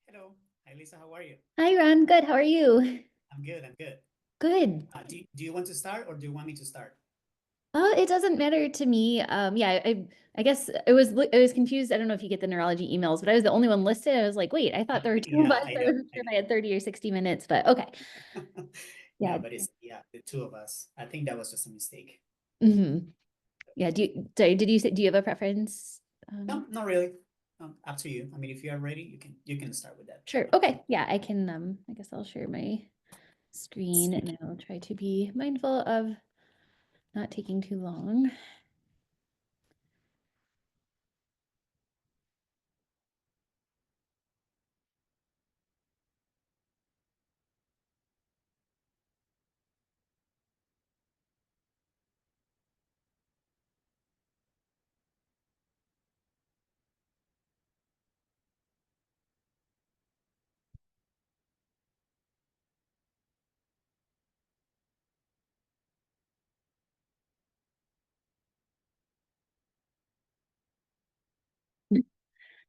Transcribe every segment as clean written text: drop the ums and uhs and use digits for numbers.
Hello. Hi, Lisa. How are you? Hi, Ron. Good. How are you? I'm good. I'm good. Good. Do you want to start or do you want me to start? It doesn't matter to me. Yeah, I guess I was confused. I don't know if you get the neurology emails, but I was the only one listed. I was like, wait, I thought there were two of Yeah, us. I I know. wasn't I sure if I had 30 or 60 minutes, but okay. know. Yeah. No, but it's yeah, the two of us. I think that was just a mistake. Yeah. Sorry, did you say, do you have a preference? No, not really. Up to you. I mean, if you are ready, you can start with that. Sure. Okay. Yeah, I guess I'll share my screen Speak. and I'll try to be mindful of not taking too long.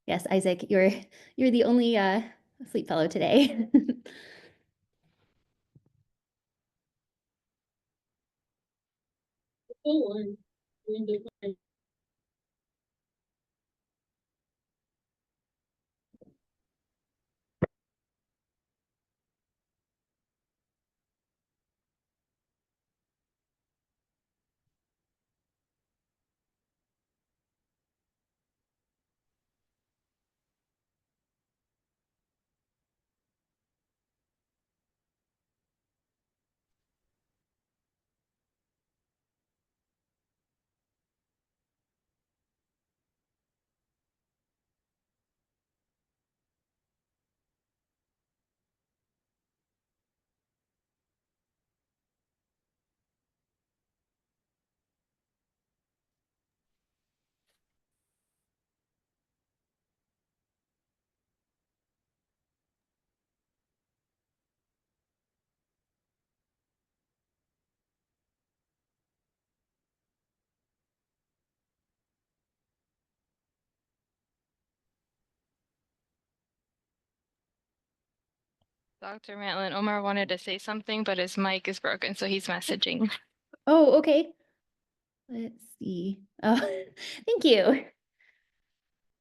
Yes, Isaac, you're the only sleep fellow today. Dr. Matlin, Omar wanted to say something, but his mic is broken, so he's messaging. Oh, okay. Let's see. Oh, thank you.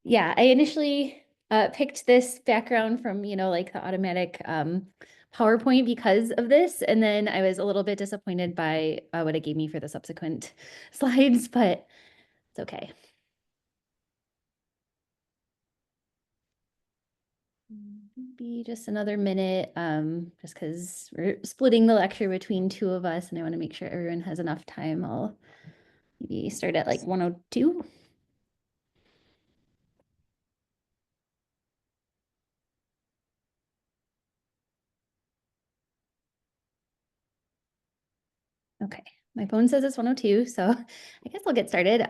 Yeah, I initially picked this background from, like the automatic PowerPoint because of this. And then I was a little bit disappointed by what it gave me for the subsequent slides, but it's okay. Maybe just another minute, just because we're splitting the lecture between two of us and I want to make sure everyone has enough time. I'll maybe start at like 1:02. Okay, my phone says it's 1:02, so I guess I'll get started.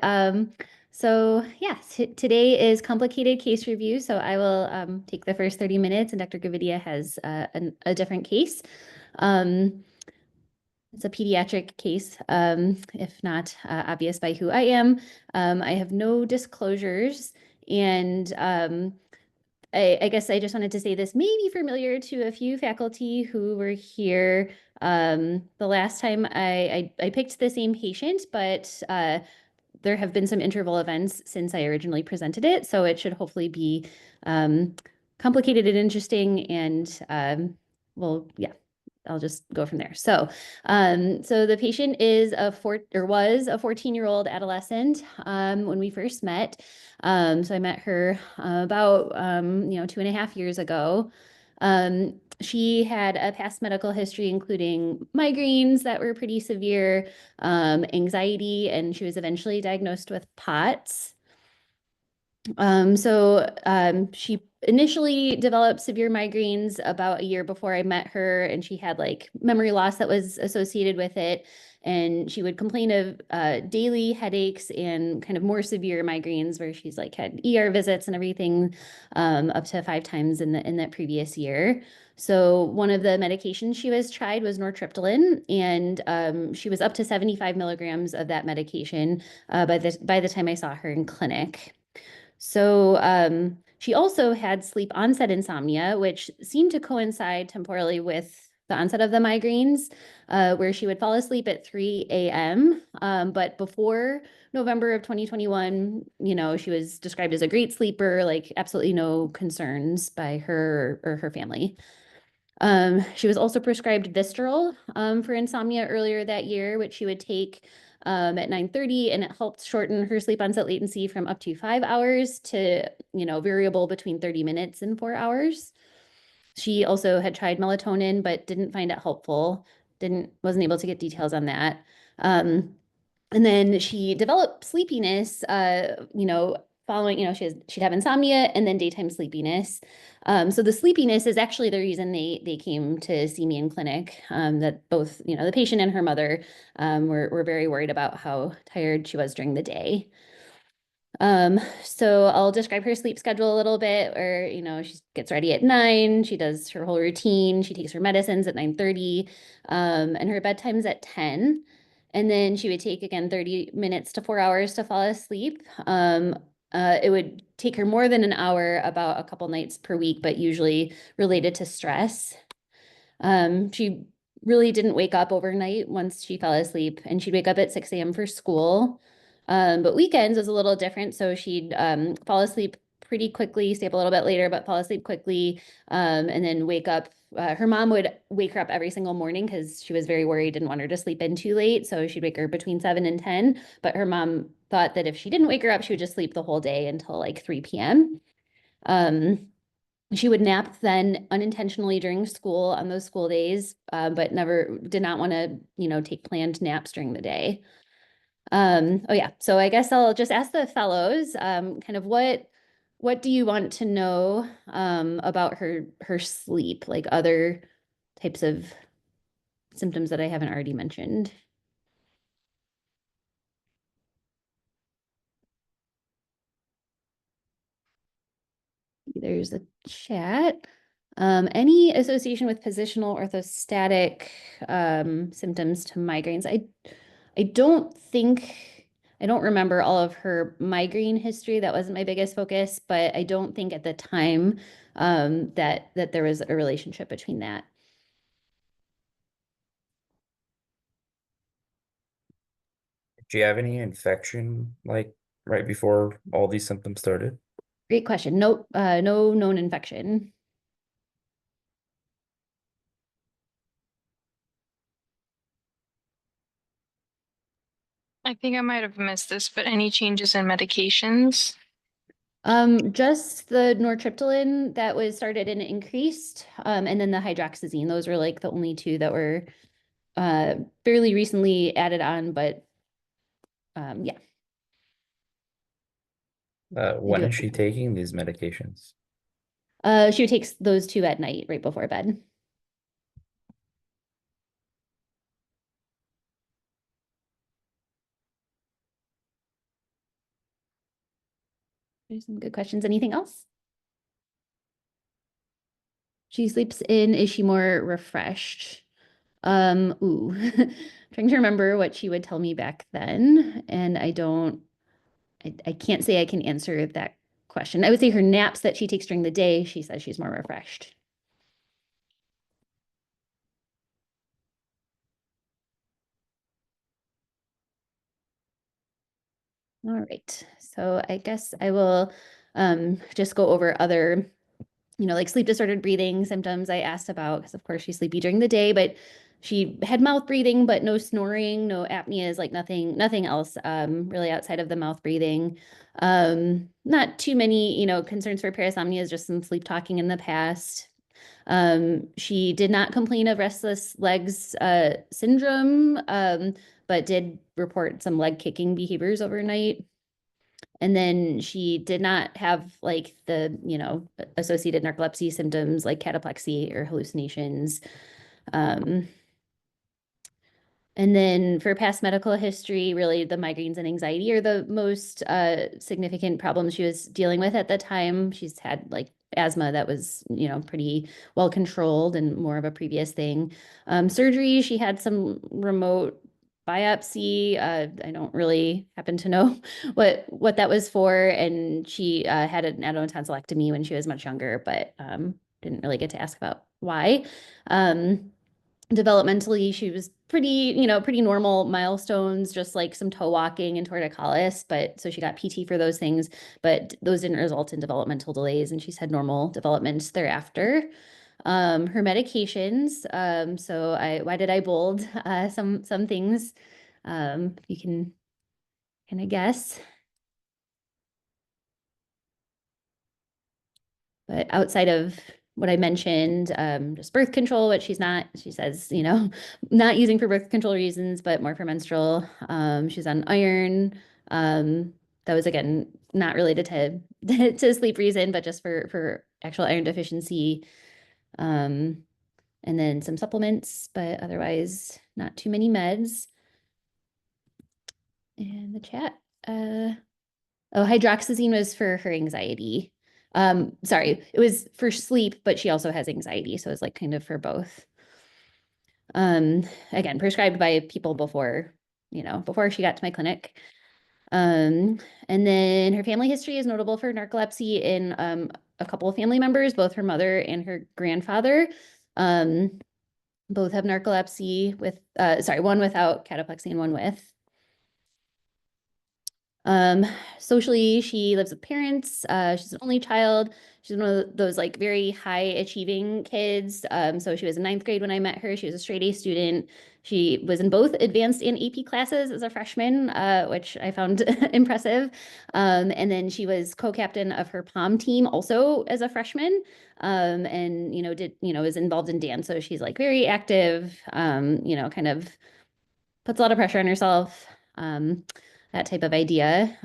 So yes, today is complicated case review. So I will take the first 30 minutes and Dr. Gavidia has a different case. It's a pediatric case, if not obvious by who I am. I have no disclosures and I guess I just wanted to say this may be familiar to a few faculty who were here the last time I picked the same patient, but there have been some interval events since I originally presented it. So it should hopefully be complicated and interesting. And well, yeah, I'll just go from there. So the patient is was a 14-year-old adolescent when we first met. So I met her about 2.5 years ago. She had a past medical history, including migraines that were pretty severe, anxiety, and she was eventually diagnosed with POTS. She initially developed severe migraines about a year before I met her, and she had like memory loss that was associated with it. And she would complain of daily headaches and kind of more severe migraines where she's like had ER visits and everything up to 5 times in that previous year. So one of the medications she was tried was nortriptyline, and she was up to 75 milligrams of that medication by the time I saw her in clinic. So she also had sleep onset insomnia, which seemed to coincide temporally with the onset of the migraines, where she would fall asleep at 3 a.m. But before November of 2021, you know, she was described as a great sleeper, like absolutely no concerns by her or her family. She was also prescribed Vistaril for insomnia earlier that year, which she would take at 9:30, and it helped shorten her sleep onset latency from up to 5 hours to, you know, variable between 30 minutes and 4 hours. She also had tried melatonin, but didn't find it helpful. Wasn't able to get details on that. And then she developed sleepiness, you know, following, you know, she'd have insomnia and then daytime sleepiness. So the sleepiness is actually the reason they came to see me in clinic, that both, you know, the patient and her mother were very worried about how tired she was during the day. So I'll describe her sleep schedule a little bit, where, you know, she gets ready at 9, she does her whole routine, she takes her medicines at 9:30, and her bedtime's at 10. And then she would take again 30 minutes to 4 hours to fall asleep. It would take her more than an hour about a couple nights per week, but usually related to stress. She really didn't wake up overnight once she fell asleep, and she'd wake up at 6 a.m. for school. But weekends was a little different. So she'd fall asleep pretty quickly, stay up a little bit later, but fall asleep quickly, and then wake up. Her mom would wake her up every single morning because she was very worried, didn't want her to sleep in too late. So she'd wake her between 7 and 10. But her mom thought that if she didn't wake her up, she would just sleep the whole day until like 3 p.m. She would nap then unintentionally during school on those school days, but never did not want to, you know, take planned naps during the day. Oh yeah, so I guess I'll just ask the fellows, kind of what do you want to know about her sleep, like other types of symptoms that I haven't already mentioned? There's a chat. Any association with positional orthostatic symptoms to migraines? I don't think, I don't remember all of her migraine history. That wasn't my biggest focus, but I don't think at the time that there was a relationship between that. Do you have any infection like right before all these symptoms started? Great question. No, no known infection. I think I might have missed this, but any changes in medications? Just the nortriptyline that was started and increased, and then the hydroxyzine. Those were like the only two that were fairly recently added on, but yeah. When do is she taking these medications? She would take those two at night right before bed. There's some good questions. Anything else? She sleeps in. Is she more refreshed? Ooh, trying to remember what she would tell me back then, and I can't say I can answer that question. I would say her naps that she takes during the day, she says she's more refreshed. All right, so I guess I will just go over other, you know, like sleep disordered breathing symptoms I asked about, because of course she's sleepy during the day, but she had mouth breathing, but no snoring, no apneas, like nothing else really outside of the mouth breathing. Not too many, you know, concerns for parasomnia, just some sleep talking in the past. She did not complain of restless legs syndrome, but did report some leg kicking behaviors overnight. And then she did not have like the, you know, associated narcolepsy symptoms like cataplexy or hallucinations. And then for past medical history, really the migraines and anxiety are the most significant problems she was dealing with at the time. She's had like asthma that was, you know, pretty well controlled and more of a previous thing. Surgery, she had some remote biopsy. I don't really happen to know what that was for. And she had an adenotonsillectomy when she was much younger, but didn't really get to ask about why. Developmentally, she was pretty normal milestones, just like some toe walking and torticollis, but so she got PT for those things, but those didn't result in developmental delays, and she's had normal development thereafter. Her medications, so why did I bold some things? You can kind of guess. But outside of what I mentioned, just birth control, which she says, not using for birth control reasons, but more for menstrual. She's on iron. That was, again, not related to sleep reason, but just for actual iron deficiency. And then some supplements, but otherwise not too many meds. And the chat, hydroxyzine was for her anxiety. Sorry, it was for sleep, but she also has anxiety, so it's like kind of for both. Again, prescribed by people before she got to my clinic. And then her family history is notable for narcolepsy in a couple of family members, both her mother and her grandfather. Both have narcolepsy with, one without cataplexy and one with. Socially, she lives with parents. She's an only child. She's one of those like very high achieving kids. So she was in 9th grade when I met her. She was a straight A student. She was in both advanced and AP classes as a freshman, which I found impressive. And then she was co-captain of her pom team also as a freshman. And was involved in dance. So she's like very active, kind of puts a lot of pressure on herself. That type of idea.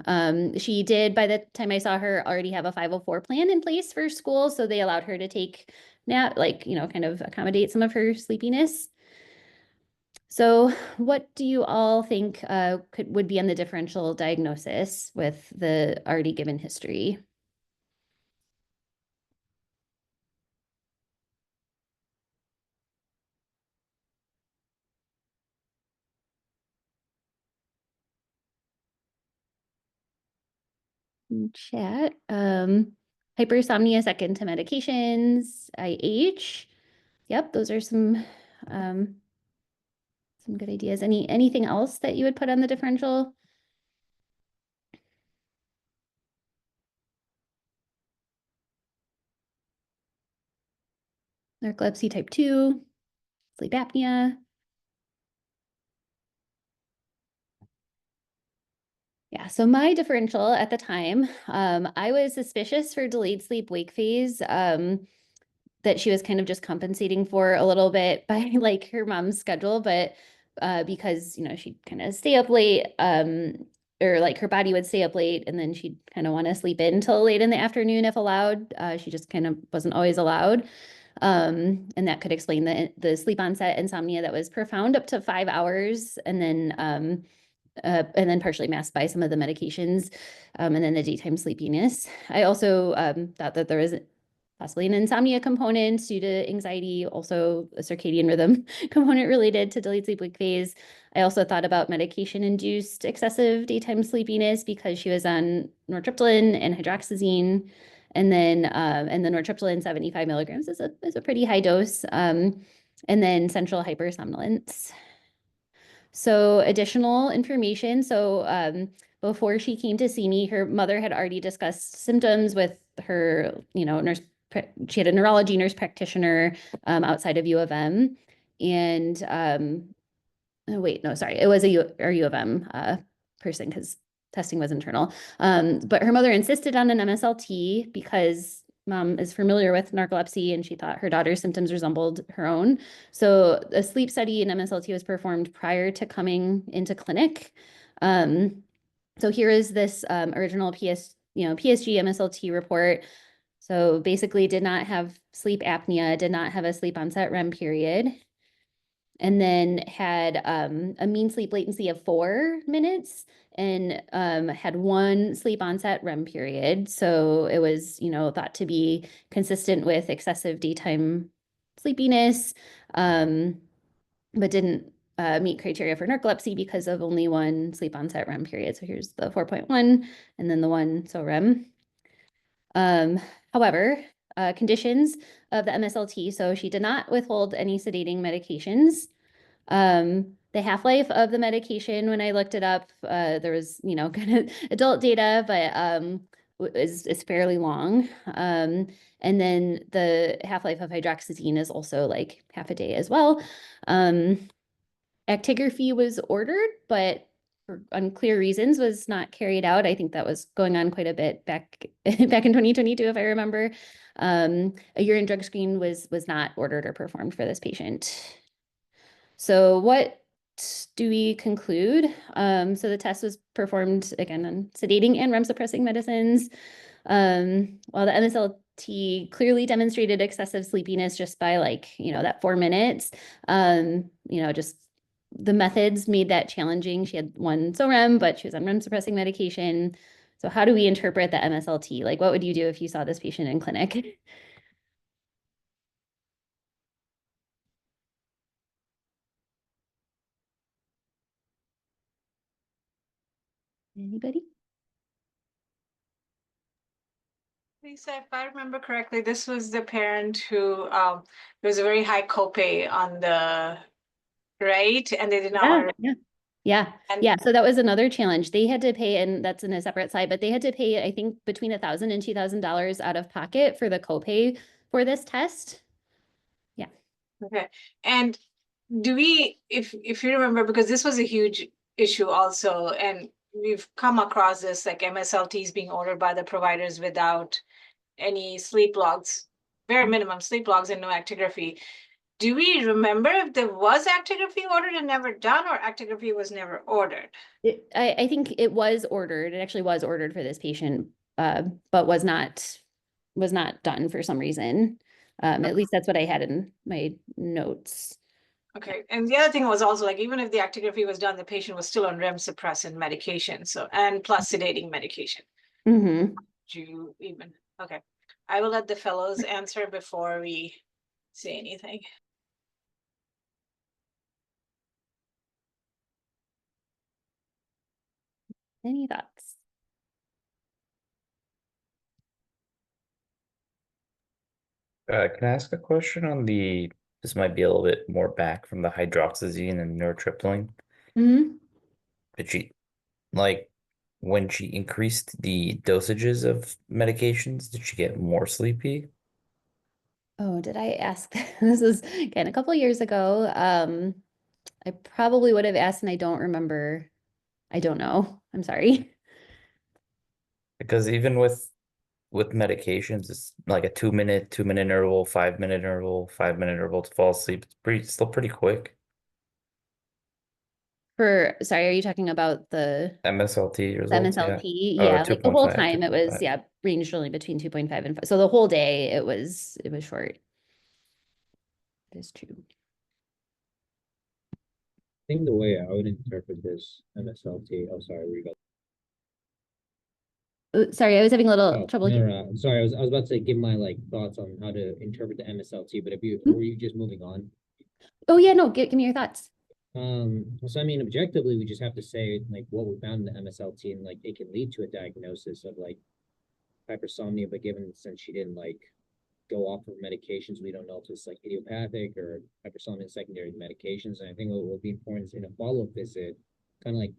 She did, by the time I saw her, already have a 504 plan in place for school. So they allowed her to take nap, kind of accommodate some of her sleepiness. So what do you all think would be on the differential diagnosis with the already given history? Chat. Hypersomnia second to medications, IH. Yep, those are some good ideas. Anything else that you would put on the differential? Narcolepsy type 2, sleep apnea. Yeah, so my differential at the time, I was suspicious for delayed sleep wake phase, that she was kind of just compensating for a little bit by like her mom's schedule, but because, she'd kind of stay up late, or like her body would stay up late and then she'd kind of want to sleep in until late in the afternoon if allowed. She just kind of wasn't always allowed. And that could explain the sleep onset insomnia that was profound up to 5 hours, and then partially masked by some of the medications, and then the daytime sleepiness. I also thought that there was possibly an insomnia component due to anxiety, also a circadian rhythm component related to delayed sleep wake phase. I also thought about medication-induced excessive daytime sleepiness because she was on nortriptyline and hydroxyzine. And then the nortriptyline 75 milligrams is a pretty high dose. And then central hypersomnolence. So additional information. So before she came to see me, her mother had already discussed symptoms with her, nurse. She had a neurology nurse practitioner outside of U of M. And it was a U of M person because testing was internal. But her mother insisted on an MSLT because mom is familiar with narcolepsy and she thought her daughter's symptoms resembled her own. So a sleep study in MSLT was performed prior to coming into clinic. So here is this original PSG MSLT report. So basically did not have sleep apnea, did not have a sleep onset REM period, and then had a mean sleep latency of 4 minutes and had 1 sleep onset REM period. So it was, thought to be consistent with excessive daytime sleepiness, but didn't meet criteria for narcolepsy because of only one sleep onset REM period. So here's the 4.1 and then the one, so REM. However, conditions of the MSLT, so she did not withhold any sedating medications. The half-life of the medication, when I looked it up, there was, you know, kind of adult data, but is fairly long. And then the half-life of hydroxyzine is also like half a day as well. Actigraphy was ordered, but for unclear reasons was not carried out. I think that was going on quite a bit back back in 2022, if I remember. A urine drug screen was not ordered or performed for this patient. So what do we conclude? So the test was performed again on sedating and REM suppressing medicines. While the MSLT clearly demonstrated excessive sleepiness just by like, you know, that 4 minutes, you know, just the methods made that challenging. She had one ZOREM, but she was on REM suppressing medication. So how do we interpret the MSLT? Like, what would you do if you saw this patient in clinic? Anybody? Lisa, if I remember correctly, this was the parent who there was a very high copay on the right, and they did not want to. Yeah. And So that was another challenge. They had to pay, and that's in a separate slide, but they had to pay, I think, between $1,000 and $2,000 out of pocket for the copay for this test. Yeah. okay, and do we, if you remember, because this was a huge issue also, and we've come across this like MSLTs being ordered by the providers without any sleep logs, very minimum sleep logs and no actigraphy. Do we remember if there was actigraphy ordered and never done, or actigraphy was never ordered? I think it was ordered. It actually was ordered for this patient, but was not done for some reason. At least that's what I had in my notes. Okay, and the other thing was also like, even if the actigraphy was done, the patient was still on REM suppressant medication, so, and plus sedating medication. Mm-hmm. Do you even, okay. I will let the fellows answer before we say anything. Any thoughts? Can I ask a question on this might be a little bit more back from the hydroxyzine and nortriptyline. Mm-hmm. Did she, like, when she increased the dosages of medications, did she get more sleepy? Oh, did I ask? This was again a couple years ago. I probably would have asked, and I don't remember. I don't know. I'm sorry. Because even with medications, it's like a 2-minute interval, 5-minute interval, 5-minute interval to fall asleep. It's still pretty quick. Sorry, are you talking about the MSLT results, yeah. MSLT? Oh, Yeah, like the whole 2.5, time it was, 2.5. yeah, ranged only between 2.5 and 5. So the whole day it was short. That is true. I think the way I would interpret this MSLT, oh, sorry, where you got. Sorry, I was having a little Oh, trouble. no, sorry, I was about to say, give my like thoughts on how to interpret the MSLT, but if you, were you just moving on? Oh yeah, no, give me your thoughts. So I mean, objectively, we just have to say like what we found in the MSLT, and like it can lead to a diagnosis of like hypersomnia, but given since she didn't like go off of medications, we don't know if it's like idiopathic or hypersomnia secondary medications. And I think what would be important is in a follow-up visit, kind of like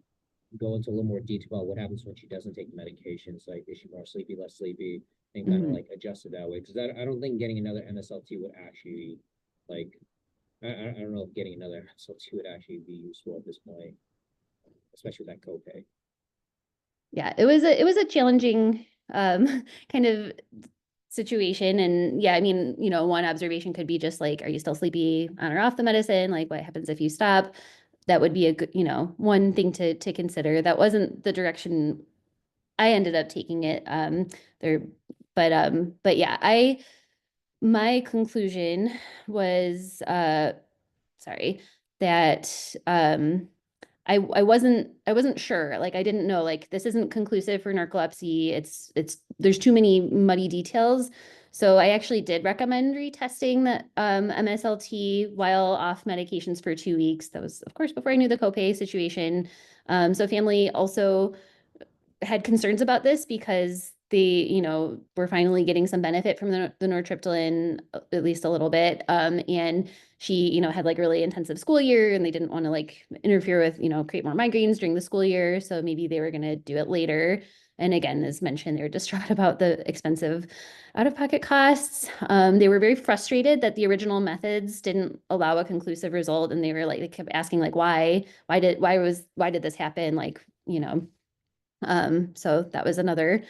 go into a little more detail about what happens when she doesn't take medications, like is she more sleepy, less sleepy, and kind of like adjust it that way. Because I don't think getting another MSLT would actually like I don't know if getting another MSLT would actually be useful at this point, especially with that copay. Yeah, it was a challenging kind of situation. And yeah, I mean, you know, one observation could be just like, are you still sleepy on or off the medicine? Like what happens if you stop? That would be a good, you know, one thing to consider. That wasn't the direction I ended up taking it there, but yeah, my conclusion was sorry, that I wasn't sure. Like I didn't know, like this isn't conclusive for narcolepsy. There's too many muddy details. So I actually did recommend retesting the MSLT while off medications for 2 weeks. That was, of course, before I knew the copay situation. So family also had concerns about this because they, were finally getting some benefit from the nortriptyline, at least a little bit. And she, had like a really intensive school year and they didn't want to like interfere with, create more migraines during the school year. So maybe they were going to do it later. And again, as mentioned, they were distraught about the expensive out-of-pocket costs. They were very frustrated that the original methods didn't allow a conclusive result. And they were like, they kept asking like, why did this happen? Like, so that was another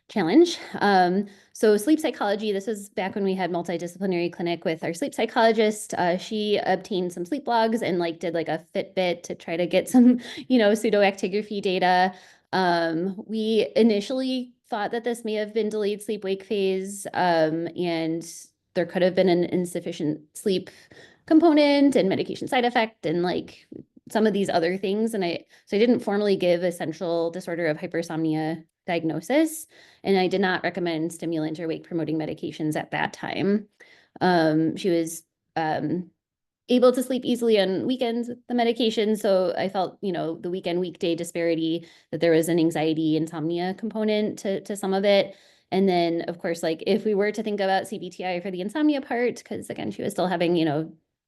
challenge. So sleep psychology, this was back when we had multidisciplinary clinic with our sleep psychologist. She obtained some sleep logs and like did like a Fitbit to try to get some, pseudoactigraphy data. We initially thought that this may have been delayed sleep-wake phase, and there could have been an insufficient sleep component and medication side effect and like some of these other things. And so I didn't formally give essential disorder of hypersomnia diagnosis, and I did not recommend stimulant or wake promoting medications at that time. She was able to sleep easily on weekends with the medication. So I felt, the weekday disparity, that there was an anxiety insomnia component to some of it. And then of course, like if we were to think about CBTI for the insomnia part, because again, she was still having,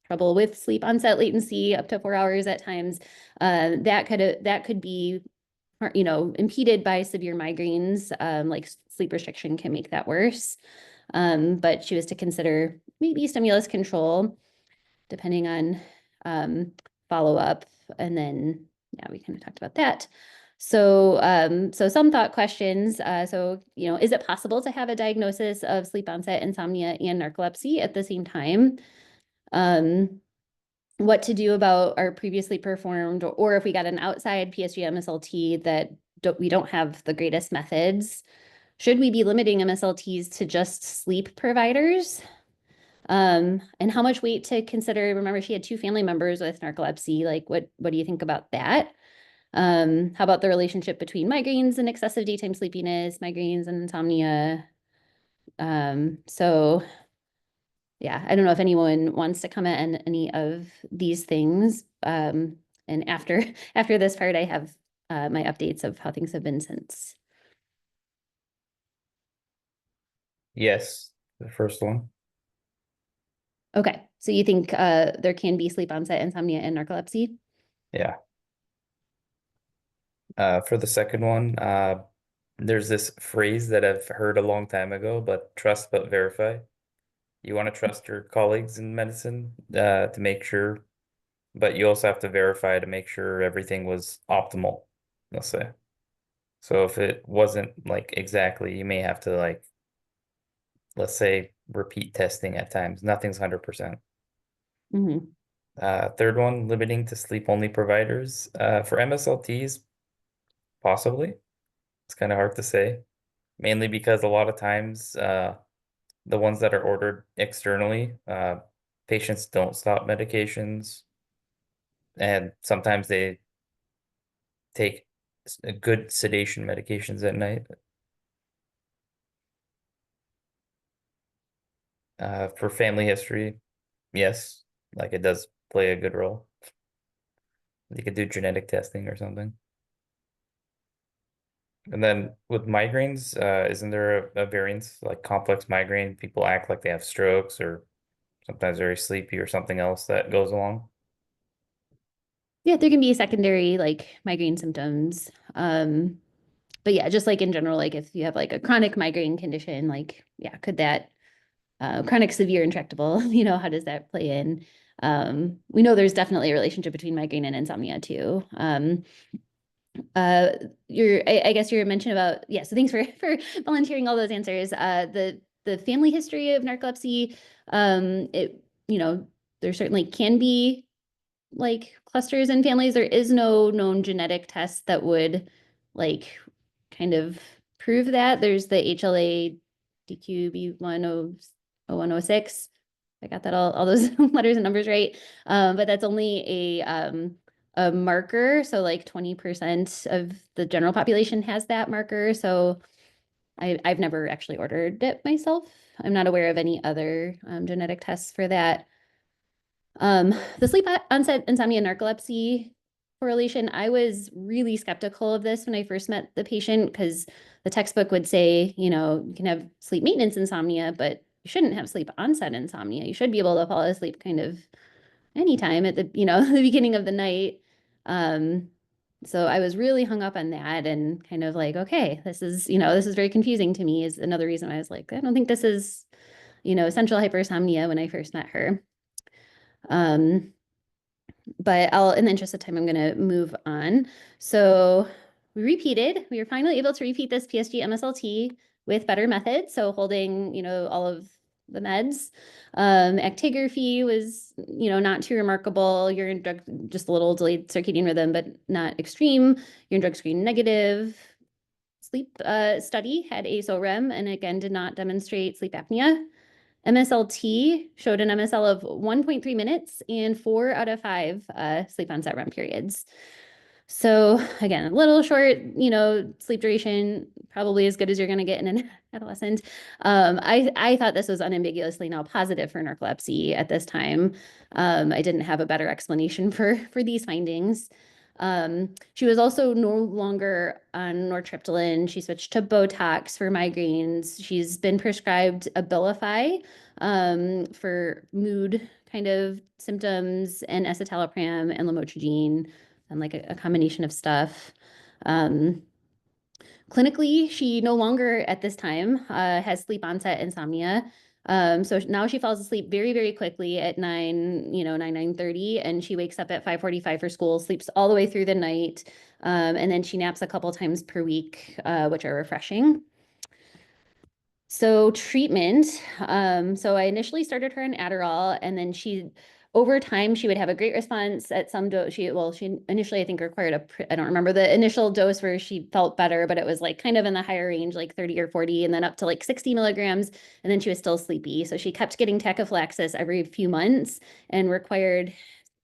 trouble with sleep onset latency up to 4 hours at times, that could be, impeded by severe migraines, like sleep restriction can make that worse. But she was to consider maybe stimulus control, depending on follow-up. And then, yeah, we kind of talked about that. So, so some thought questions. So, is it possible to have a diagnosis of sleep onset insomnia and narcolepsy at the same time? What to do about our previously performed, or if we got an outside PSG MSLT that we don't have the greatest methods, should we be limiting MSLTs to just sleep providers? And how much weight to consider? Remember, she had 2 family members with narcolepsy. Like, what do you think about that? How about the relationship between migraines and excessive daytime sleepiness, migraines and insomnia? So yeah, I don't know if anyone wants to comment on any of these things. And after this part, I have my updates of how things have been since. Yes, the first one. Okay, so you think there can be sleep onset insomnia and narcolepsy? Yeah. For the second one, there's this phrase that I've heard a long time ago, but trust but verify. You want to trust your colleagues in medicine to make sure, but you also have to verify to make sure everything was optimal, let's say. So if it wasn't like exactly, you may have to like, let's say, repeat testing at times. Nothing's 100%. Mm-hmm. Third one, limiting to sleep-only providers. For MSLTs, possibly. It's kind of hard to say, mainly because a lot of times, the ones that are ordered externally, patients don't stop medications, and sometimes they take good sedation medications at night. For family history, yes, like it does play a good role. You could do genetic testing or something. And then with migraines, isn't there a variance like complex migraine? People act like they have strokes or sometimes very sleepy or something else that goes along. Yeah, there can be secondary like migraine symptoms. But yeah, just like in general, like if you have like a chronic migraine condition, like, yeah, could that chronic severe intractable, how does that play in? We know there's definitely a relationship between migraine and insomnia too. I guess your mention about, yeah, so thanks for volunteering all those answers. The family history of narcolepsy, there certainly can be like clusters in families. There is no known genetic test that would like kind of prove that. There's the HLA DQB10106. I got that all those letters and numbers right. But that's only a marker. So like 20% of the general population has that marker. So I've never actually ordered it myself. I'm not aware of any other genetic tests for that. The sleep onset insomnia narcolepsy correlation, I was really skeptical of this when I first met the patient because the textbook would say, you know, you can have sleep maintenance insomnia, but you shouldn't have sleep onset insomnia. You should be able to fall asleep kind of anytime at the, you know, the beginning of the night. So I was really hung up on that and kind of like, okay, this is, you know, this is very confusing to me is another reason I was like, I don't think this is, you know, essential hypersomnia when I first met her. But in the interest of time, I'm going to move on. So we were finally able to repeat this PSG MSLT with better methods. So holding, you know, all of the meds. Actigraphy was, you know, not too remarkable. Urine drug, just a little delayed circadian rhythm, but not extreme. Urine drug screen negative. Sleep study had ASO-REM and again did not demonstrate sleep apnea. MSLT showed an MSL of 1.3 minutes and 4 out of 5 sleep onset REM periods. So again, a little short, you know, sleep duration, probably as good as you're going to get in an adolescent. I thought this was unambiguously now positive for narcolepsy at this time. I didn't have a better explanation for these findings. She was also no longer on nortriptyline. She switched to Botox for migraines. She's been prescribed Abilify for mood kind of symptoms and escitalopram and lamotrigine and like a combination of stuff. Clinically, she no longer at this time has sleep onset insomnia. So now she falls asleep very, very quickly at 9:30, and she wakes up at 5:45 for school, sleeps all the way through the night, and then she naps a couple times per week, which are refreshing. So treatment, so I initially started her on Adderall, and then over time, she would have a great response at some dose. She initially, I think, required I don't remember the initial dose where she felt better, but it was like kind of in the higher range, like 30 or 40, and then up to like 60 milligrams. And then she was still sleepy. So she kept getting tachyphylaxis every few months and required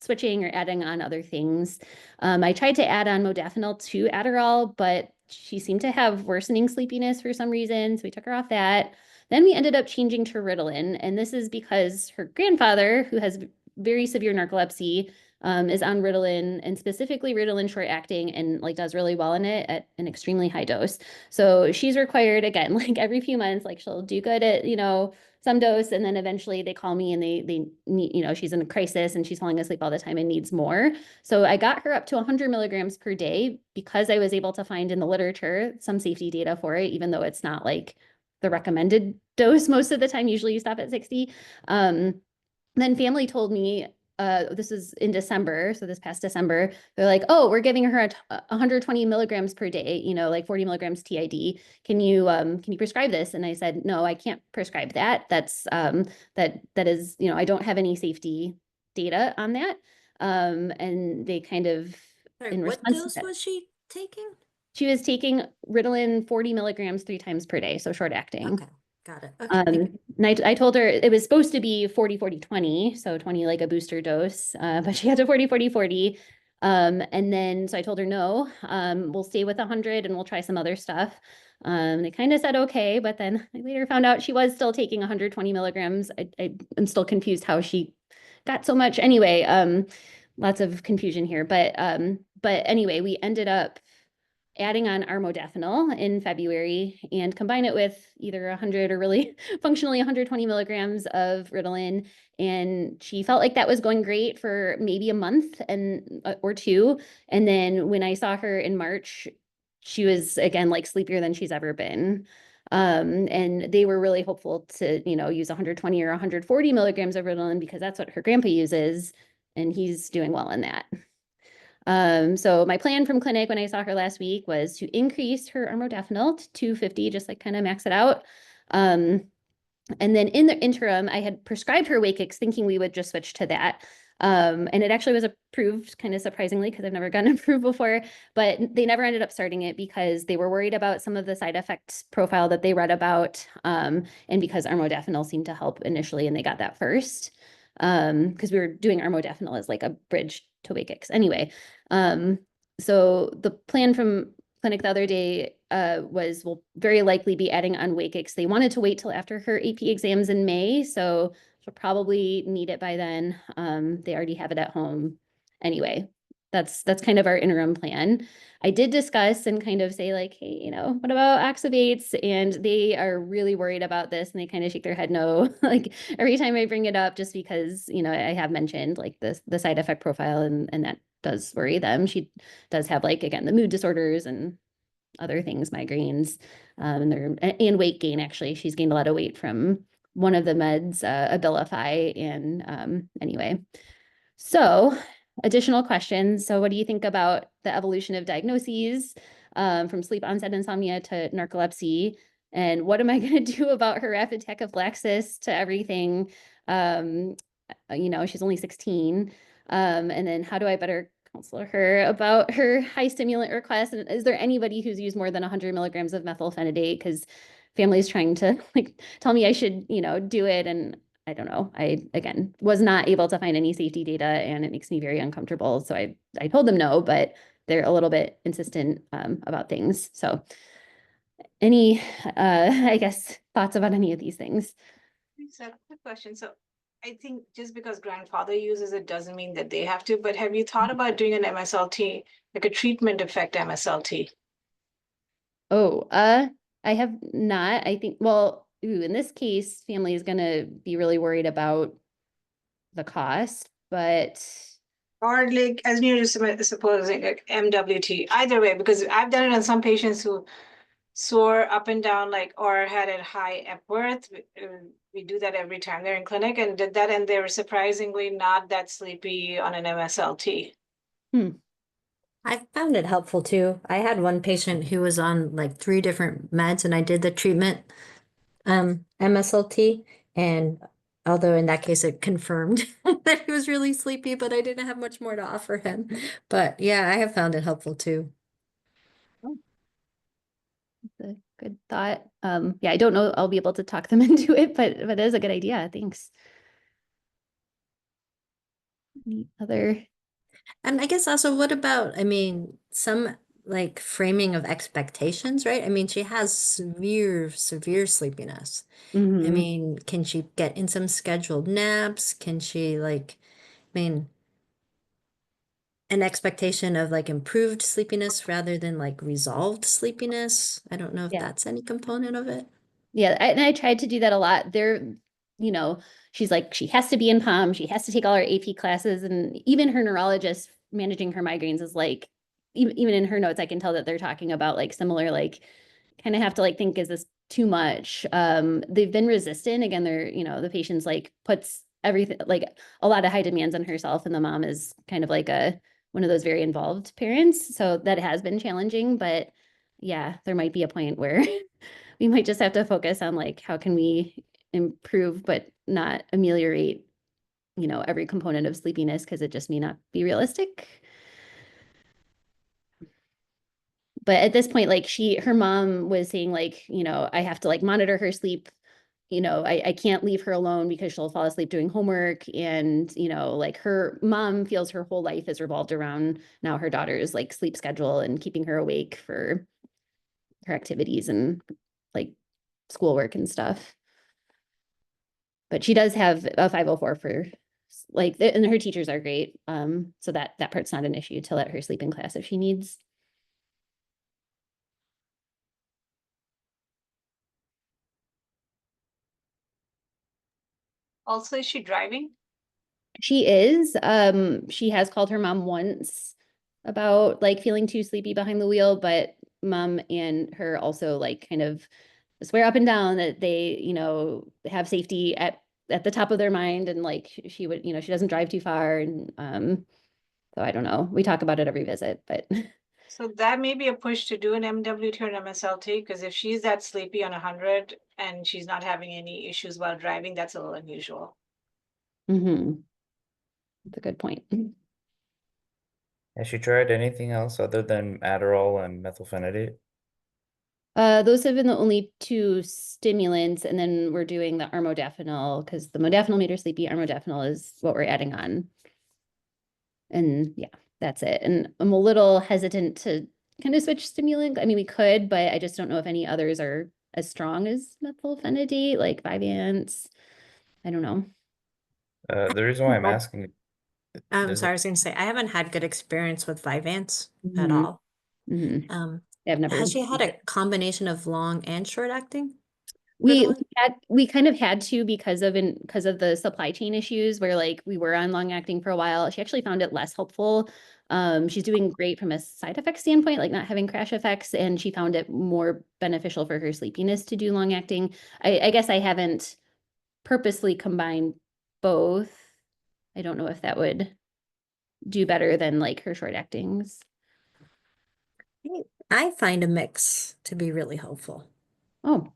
switching or adding on other things. I tried to add on modafinil to Adderall, but she seemed to have worsening sleepiness for some reason. So we took her off that. Then we ended up changing to Ritalin. And this is because her grandfather, who has very severe narcolepsy, is on Ritalin, and specifically Ritalin short acting, and like does really well in it at an extremely high dose. So she's required, again, like every few months, like she'll do good at, you know, some dose, and then eventually they call me and they need, you know, she's in a crisis and she's falling asleep all the time and needs more. So I got her up to 100 milligrams per day because I was able to find in the literature some safety data for it, even though it's not like the recommended dose most of the time. Usually you stop at 60. Then family told me, this is in December, so this past December, they're like, oh, we're giving her 120 milligrams per day, you know, like 40 milligrams TID. Can you prescribe this? And I said, no, I can't prescribe that. That's that is, you know, I don't have any safety data on that. And they kind of Sorry, in what response to dose that, was she taking? she was taking Ritalin 40 milligrams 3 times per day, so short acting. Okay, got it. Okay, thank you. And I told her it was supposed to be 40, 40, 20, so 20 like a booster dose, but she had to 40, 40, 40. And then, so I told her, no, we'll stay with 100 and we'll try some other stuff. They kind of said, okay, but then I later found out she was still taking 120 milligrams. I'm still confused how she got so much. Anyway, lots of confusion here, but anyway, we ended up adding on our modafinil in February and combine it with either 100 or really functionally 120 milligrams of Ritalin. And she felt like that was going great for maybe a month or two. And then when I saw her in March, she was again like sleepier than she's ever been. And they were really hopeful to, you know, use 120 or 140 milligrams of Ritalin because that's what her grandpa uses, and he's doing well in that. So my plan from clinic when I saw her last week was to increase her modafinil to 250, just like kind of max it out. And then in the interim, I had prescribed her Wakix thinking we would just switch to that. And it actually was approved kind of surprisingly because I've never gotten approved before, but they never ended up starting it because they were worried about some of the side effects profile that they read about. And because our modafinil seemed to help initially and they got that first. Because we were doing our modafinil as like a bridge to Wakix. Anyway, so the plan from clinic the other day will very likely be adding on WAKIX. They wanted to wait till after her AP exams in May, so she'll probably need it by then. They already have it at home. Anyway, that's kind of our interim plan. I did discuss and kind of say like, hey, you know, what about oxybates? And they are really worried about this, and they kind of shake their head no, like every time I bring it up, just because, you know, I have mentioned like the side effect profile, and that does worry them. She does have like, again, the mood disorders and other things, migraines, and weight gain. Actually, she's gained a lot of weight from one of the meds, Abilify. And anyway, so additional questions. So what do you think about the evolution of diagnoses from sleep onset insomnia to narcolepsy? And what am I going to do about her rapid tachyphylaxis to everything? You know, she's only 16. And then how do I better counsel her about her high stimulant request? And is there anybody who's used more than 100 milligrams of methylphenidate? Because family's trying to like tell me I should, you know, do it. And I don't know. I, again, was not able to find any safety data, and it makes me very uncomfortable. So I told them no, but they're a little bit insistent about things. So any, I guess, thoughts about any of these things? So, quick question. So I think just because grandfather uses it doesn't mean that they have to, but have you thought about doing an MSLT, like a treatment effect MSLT? Oh, I have not. I think, well, in this case, family is going to be really worried about the cost, but Or like, as near as supposing like MWT, either way, because I've done it on some patients who swore up and down, like, or had a high Epworth. We do that every time they're in clinic, and did that, and they were surprisingly not that sleepy on an MSLT. I found it helpful too. I had one patient who was on like 3 different meds, and I did the treatment MSLT, and although in that case it confirmed that he was really sleepy, but I didn't have much more to offer him. But yeah, I have found it helpful too. a good thought. Yeah, I don't know I'll be able to talk them into it, but it is a good idea. Thanks. Any other? And I guess also, what about, I mean, some like framing of expectations, right? I mean, she has severe sleepiness. I Mhm. mean, can she get in some scheduled naps? Can she like, I mean, an expectation of like improved sleepiness rather than like resolved sleepiness? I don't know if Yeah. that's any component of it. Yeah, and I tried to do that a lot. There, you know, she's like, she has to be in POM, she has to take all her AP classes, and even her neurologist managing her migraines is like, even in her notes, I can tell that they're talking about like similar, like, kind of have to like think, is this too much? They've been resistant. Again, they're, you know, the patient's like puts everything, like a lot of high demands on herself, and the mom is kind of like one of those very involved parents. So that has been challenging, but yeah, there might be a point where we might just have to focus on like, how can we improve, but not ameliorate, you know, every component of sleepiness, because it just may not be realistic. But at this point, like her mom was saying like, you know, I have to like monitor her sleep. You know, I can't leave her alone because she'll fall asleep doing homework. And, you know, like her mom feels her whole life is revolved around now her daughter's like sleep schedule and keeping her awake for her activities and like schoolwork and stuff. But she does have a 504 for like, and her teachers are great. So that part's not an issue to let her sleep in class if she needs. Also, is she driving? She is. She has called her mom once about like feeling too sleepy behind the wheel, but mom and her also like kind of swear up and down that they, you know, have safety at the top of their mind, and like she would, you know, she doesn't drive too far, and so I don't know. We talk about it every visit, but So that may be a push to do an MWT or an MSLT, because if she's that sleepy on 100 and she's not having any issues while driving, that's a little unusual. That's a good point. Has she tried anything else other than Adderall and methylphenidate? Those have been the only 2 stimulants, and then we're doing the armodafinil because the modafinil made her sleepy. Armodafinil is what we're adding on. And yeah, that's it. And I'm a little hesitant to kind of switch stimulant. I mean, we could, but I just don't know if any others are as strong as methylphenidate, like Vyvanse. I don't know. The reason why I'm Well, asking, I'm there's sorry, I was gonna say, I haven't had good experience with Vyvanse at Mhm. all. Mhm. Um, I've never. has she had a combination of long and short acting? We one? we kind of had to because of the supply chain issues where like we were on long acting for a while. She actually found it less helpful. She's doing great from a side effect standpoint, like not having crash effects, and she found it more beneficial for her sleepiness to do long acting. I guess I haven't purposely combined both. I don't know if that would do better than like her short actings. I find a mix to be really helpful. Oh.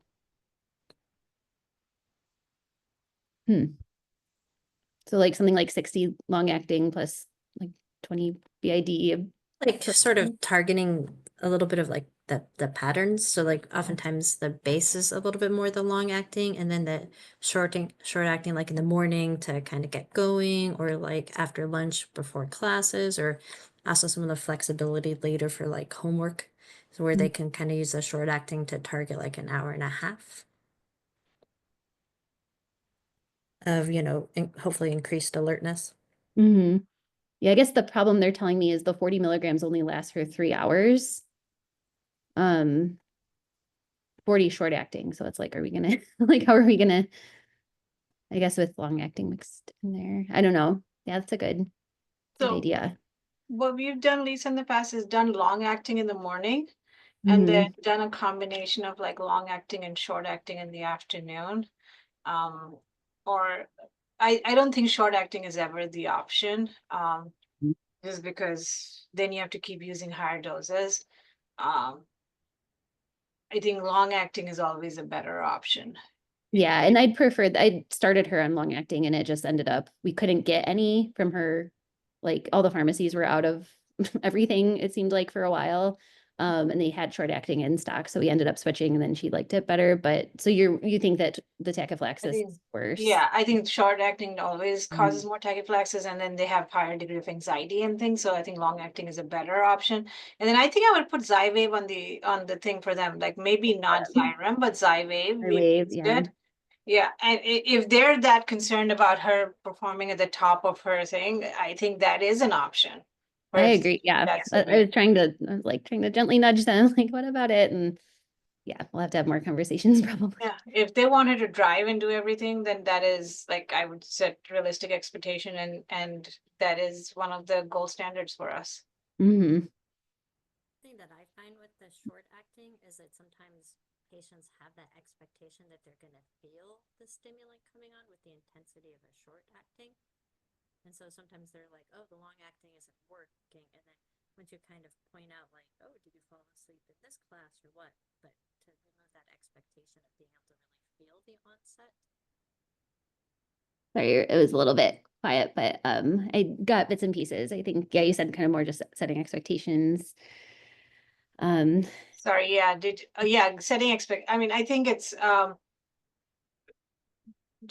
So like something like 60 long acting plus like 20 BID. Like Sure. sort of targeting a little bit of like the patterns. So like oftentimes the base is a little bit more the long acting, and then the short acting like in the morning to kind of get going, or like after lunch before classes, or also some of the flexibility later for like homework, so where they can kind of use the short acting to target like an hour and a half of, hopefully increased alertness. Mm-hmm. Yeah, I guess the problem they're telling me is the 40 milligrams only lasts for 3 hours. 40 short acting. So it's like, are we gonna like how are we gonna, I guess with long acting mixed in there? I don't know. Yeah, that's a good So idea. what we've done, Lisa, in the past is done long acting in the morning and then done a combination of like long acting and short acting in the afternoon. Or I don't think short acting is ever the option. Just because then you have to keep using higher doses. I think long acting is always a better option. Yeah, and I'd prefer I started her on long acting and it just ended up we couldn't get any from her. Like all the pharmacies were out of everything, it seemed like for a while. And they had short acting in stock. So we ended up switching and then she liked it better. But so you think that the tachyphylaxis is worse? Yeah, I think short acting always causes more tachyphylaxis, and then they have higher degree of anxiety and things. So I think long acting is a better option. And then I think I would put Xywav on the thing for them, like maybe not Xyrem, but Xywav. I We've wave, used yeah. it. Yeah, and if they're that concerned about her performing at the top of her thing, I think that is an option. I agree. Yeah. That's I was trying to gently nudge them, like, what about it? And yeah, we'll have to have more conversations probably. Yeah, if they wanted to drive and do everything, then that is like, I would set realistic expectation, and that is one of the gold standards for us. Mm-hmm. Thing that I find with the short acting is that sometimes patients have that expectation that they're going to feel the stimulant coming on with the intensity of a short acting. And so sometimes they're like, oh, the long acting isn't working. And then once you kind of point out like, oh, did you fall asleep in this class or what? But to remove that expectation of being able to really feel the onset. Sorry, it was a little bit quiet, but I got bits and pieces. I think, yeah, you said kind of more just setting expectations. Sorry, yeah, setting I mean, I think it's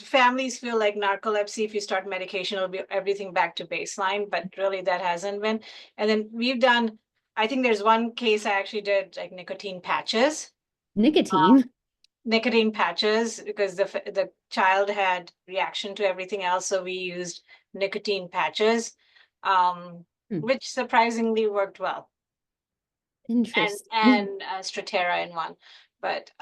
families feel like narcolepsy, if you start medication, it'll be everything back to baseline, but really that hasn't been. And then we've done, I think there's one case I actually did like nicotine patches. Nicotine. Nicotine patches because the child had reaction to everything else, so we used nicotine patches, which surprisingly worked well. Interesting. And Strattera in one, but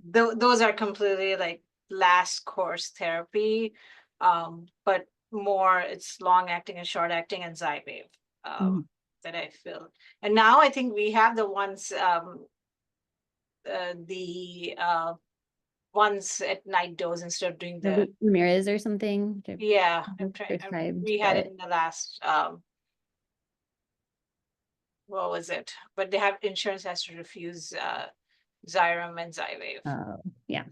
those are completely like last course therapy, but more it's long acting and short acting and Xywav that I feel. And now I think we have the ones once at night dose instead of doing the Ramirez or something. yeah. I'm trying. We had it in the last what was it? But they have insurance has to refuse Xyrem and Xywav. Oh, yeah.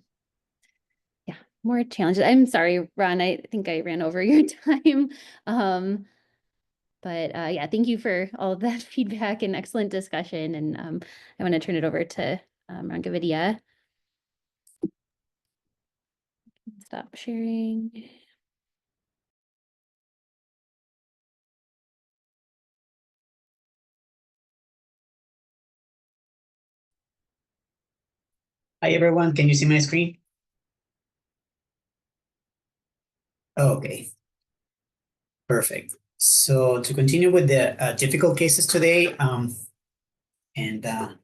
Yeah, more challenges. I'm sorry, Ron, I think I ran over your time. But yeah, thank you for all of that feedback and excellent discussion. And I want to turn it over to Rangavadia. Stop sharing. Hi, everyone. Can you see my screen? Okay. Perfect. So to continue with the difficult cases today, and in the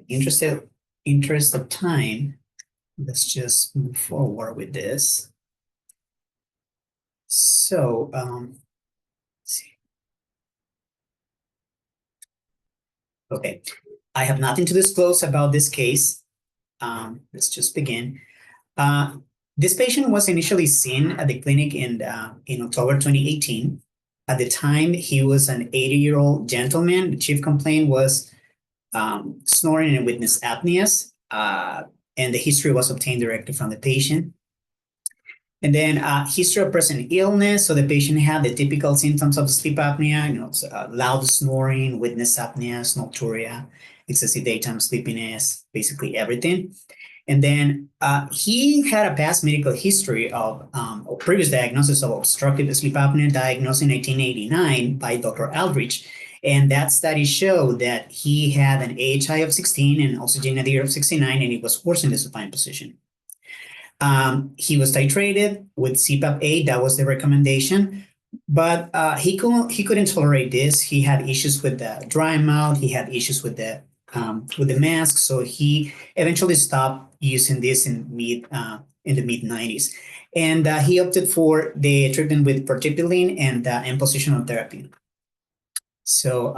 interest of time, let's just move forward with this. So, let's see. Okay, I have nothing to disclose about this case. Let's just begin. This patient was initially seen at the clinic in October 2018. At the time, he was an 80-year-old gentleman. The chief complaint was snoring and witness apneas, and the history was obtained directly from the patient. And then history of present illness. So the patient had the typical symptoms of sleep apnea, loud snoring, witness apneas, nocturia, excessive daytime sleepiness, basically everything. And then he had a past medical history of previous diagnosis of obstructive sleep apnea diagnosed in 1989 by Dr. Aldrich. And that study showed that he had an AHI of 16 and oxygen nadir of 69, and he was forced in the supine position. He was titrated with CPAP 8, that was the recommendation, but he couldn't tolerate this. He had issues with the dry mouth, he had issues with the mask, so he eventually stopped using this in the mid-90s. And he opted for the treatment with protipiline and positional therapy. So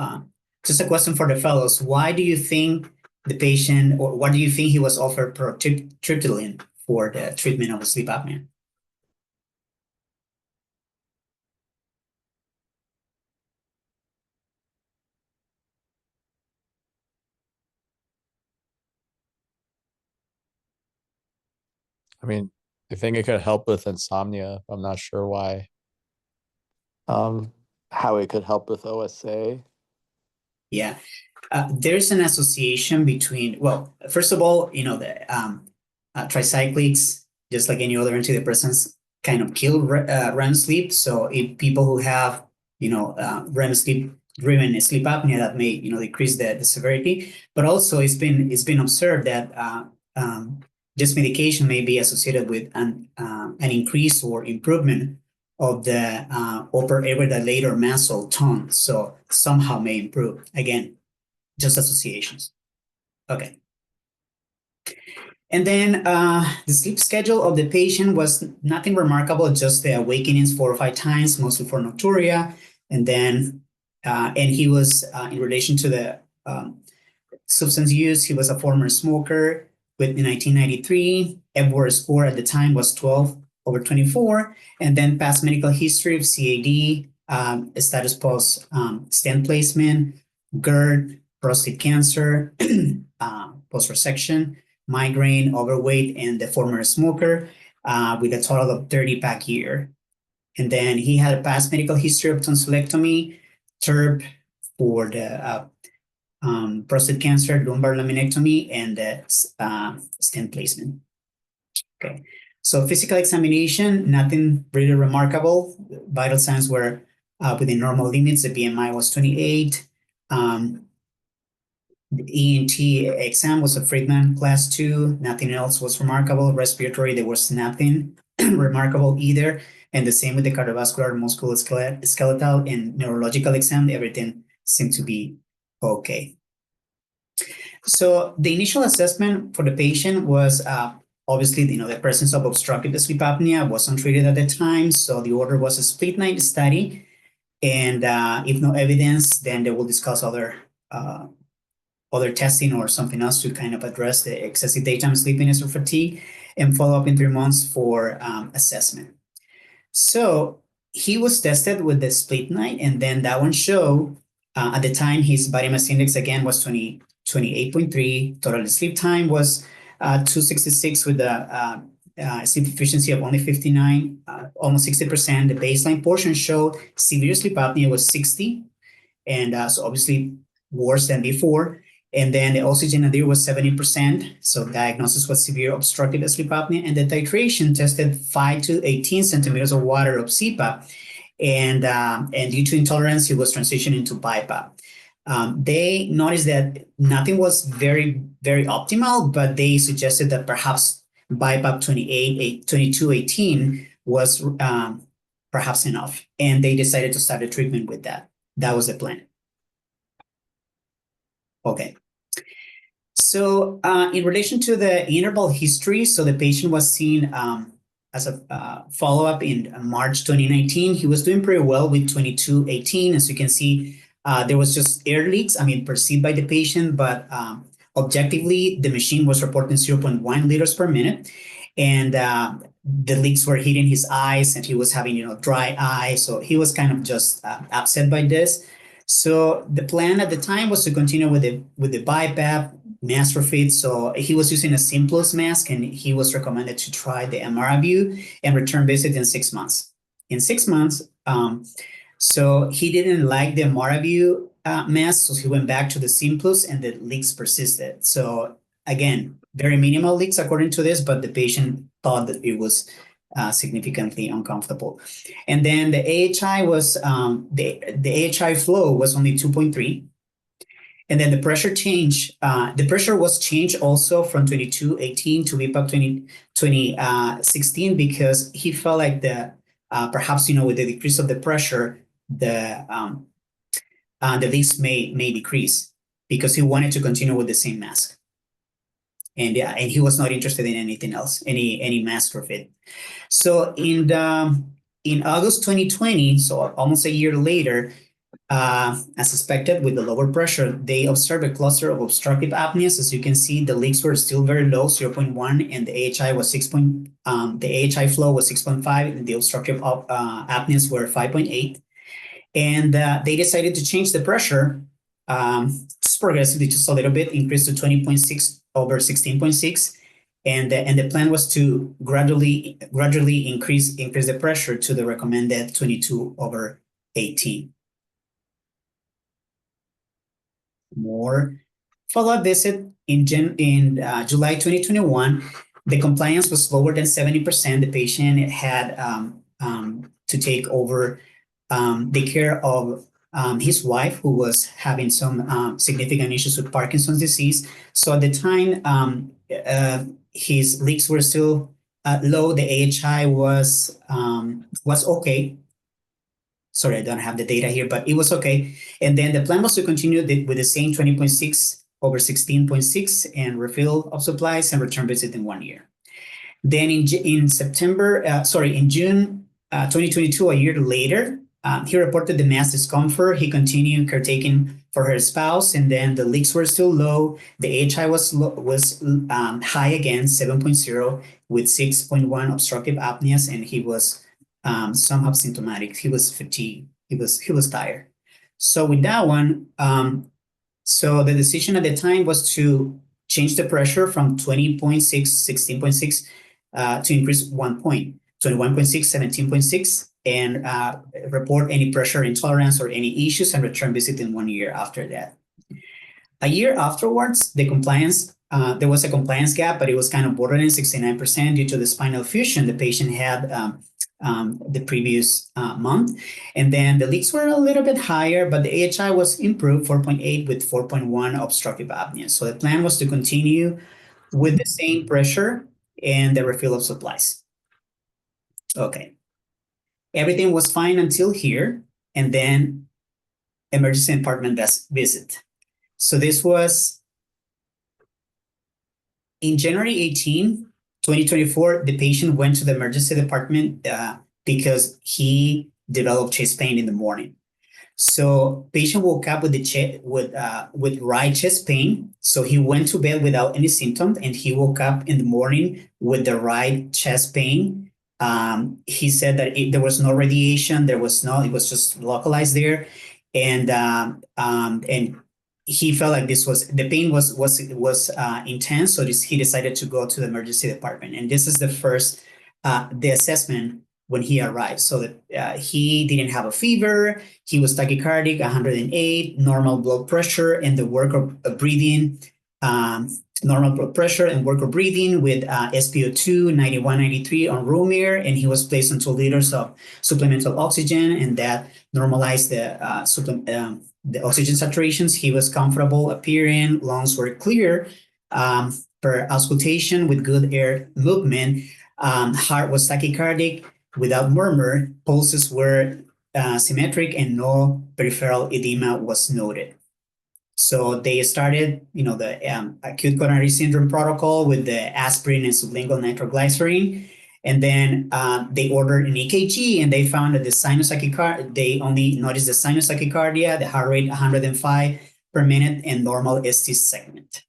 just a question for the fellows, why do you think the patient, or why do you think he was offered protipiline for the treatment of sleep apnea? I mean, I think it could help with insomnia. I'm not sure why. How it could help with OSA. Yeah, there's an association between, well, first of all, the tricyclics, just like any other antidepressants, kind of kill REM sleep. So if people who have, REM sleep driven sleep apnea, that may, decrease the severity. But also it's been observed that this medication may be associated with an increase or improvement of the upper airway dilator muscle tone. So somehow may improve. Again, just associations. Okay. And then the sleep schedule of the patient was nothing remarkable, just the awakenings 4 or 5 times, mostly for nocturia. And then, and he was, in relation to the substance use, he was a former smoker in 1993. Epworth score at the time was 12/24. And then past medical history of CAD, status post stent placement, GERD, prostate cancer, post-resection, migraine, overweight, and the former smoker, with a total of 30 pack year. And then he had a past medical history of tonsillectomy, TURP for the prostate cancer, lumbar laminectomy, and the stent placement. Okay, so physical examination, nothing really remarkable. Vital signs were within normal limits. The BMI was 28. The ENT exam was a Friedman class 2. Nothing else was remarkable. Respiratory, there was nothing remarkable either. And the same with the cardiovascular, musculoskeletal, and neurological exam. Everything seemed to be okay. So the initial assessment for the patient was obviously, the presence of obstructive sleep apnea wasn't treated at the time. So the order was a split night study. And if no evidence, then they will discuss other testing or something else to kind of address the excessive daytime sleepiness or fatigue, and follow up in 3 months for assessment. So he was tested with the split night, and then that one showed at the time his body mass index again was 28.3. Total sleep time was 266 with a sleep efficiency of only 59, almost 60%. The baseline portion showed severe sleep apnea was 60, and so obviously worse than before. And then the oxygen nadir was 70%. So diagnosis was severe obstructive sleep apnea, and the titration tested 5 to 18 centimeters of water of CPAP. And due to intolerance, he was transitioning to BiPAP. They noticed that nothing was very, very optimal, but they suggested that perhaps BiPAP 2218 was perhaps enough. And they decided to start a treatment with that. That was the plan. Okay. So in relation to the interval history, so the patient was seen as a follow-up in March 2019. He was doing pretty well with 2218. As you can see, there was just air leaks, perceived by the patient, but objectively, the machine was reporting 0.1 liters per minute. And the leaks were hitting his eyes, and he was having, dry eyes. So he was kind of just upset by this. So the plan at the time was to continue with the BiPAP mask refit. So he was using a Simplus mask, and he was recommended to try the MRAview and return visit in 6 months. In 6 months, so he didn't like the MRAview mask, so he went back to the Simplus, and the leaks persisted. So again, very minimal leaks according to this, but the patient thought that it was significantly uncomfortable. And then the AHI was, the AHI flow was only 2.3. And then the pressure change, the pressure was changed also from 2218 to BiPAP 2016 because he felt like perhaps, with the decrease of the pressure, the leaks may decrease because he wanted to continue with the same mask. And he was not interested in anything else, any mask refit. So in August 2020, so almost a year later, as expected with the lower pressure, they observed a cluster of obstructive apneas. As you can see, the leaks were still very low, 0.1, and the AHI was the AHI flow was 6.5, and the obstructive apneas were 5.8. And they decided to change the pressure just progressively, just a little bit, increase to 20.6 over 16.6. And the plan was to gradually increase the pressure to the recommended 22 over 18. More follow-up visit in July 2021. The compliance was lower than 70%. The patient had to take over the care of his wife, who was having some significant issues with Parkinson's disease. So at the time, his leaks were still low. The AHI was okay. Sorry, I don't have the data here, but it was okay. And then the plan was to continue with the same 20.6 over 16.6 and refill of supplies and return visit in 1 year. Then in June 2022, a year later, he reported the mass discomfort. He continued caretaking for her spouse, and then the leaks were still low. The AHI was high again, 7.0 with 6.1 obstructive apneas, and he was somehow symptomatic. He was fatigued. He was tired. So with that one, so the decision at the time was to change the pressure from 20.6, 16.6 to increase 1 point, 21.6, 17.6, and report any pressure intolerance or any issues and return visit in 1 year after that. A year afterwards, the compliance, there was a compliance gap, but it was kind of borderline 69% due to the spinal fusion the patient had the previous month. And then the leaks were a little bit higher, but the AHI was improved, 4.8 with 4.1 obstructive apnea. So the plan was to continue with the same pressure and the refill of supplies. Okay. Everything was fine until here, and then emergency department visit. So this was in January 18, 2024, the patient went to the emergency department because he developed chest pain in the morning. So patient woke up with with right chest pain. So he went to bed without any symptoms, and he woke up in the morning with the right chest pain. He said that there was no radiation. It was just localized there, and he felt like the pain was intense. So he decided to go to the emergency department, and this is the first the assessment when he arrived. So that he didn't have a fever. He was tachycardic, 108, normal blood pressure, and the work of breathing normal blood pressure and worker breathing with SpO2 91, 93 on room air, and he was placed on 2 liters of supplemental oxygen, and that normalized the oxygen saturations. He was comfortable appearing, lungs were clear per auscultation with good air movement. Heart was tachycardic without murmur, pulses were symmetric, and no peripheral edema was noted. So they started, the acute coronary syndrome protocol with the aspirin and sublingual nitroglycerin. And then they ordered an EKG, and they found that the sinus tachycardia, they only noticed the sinus tachycardia, the heart rate 105 per minute, and normal ST segment.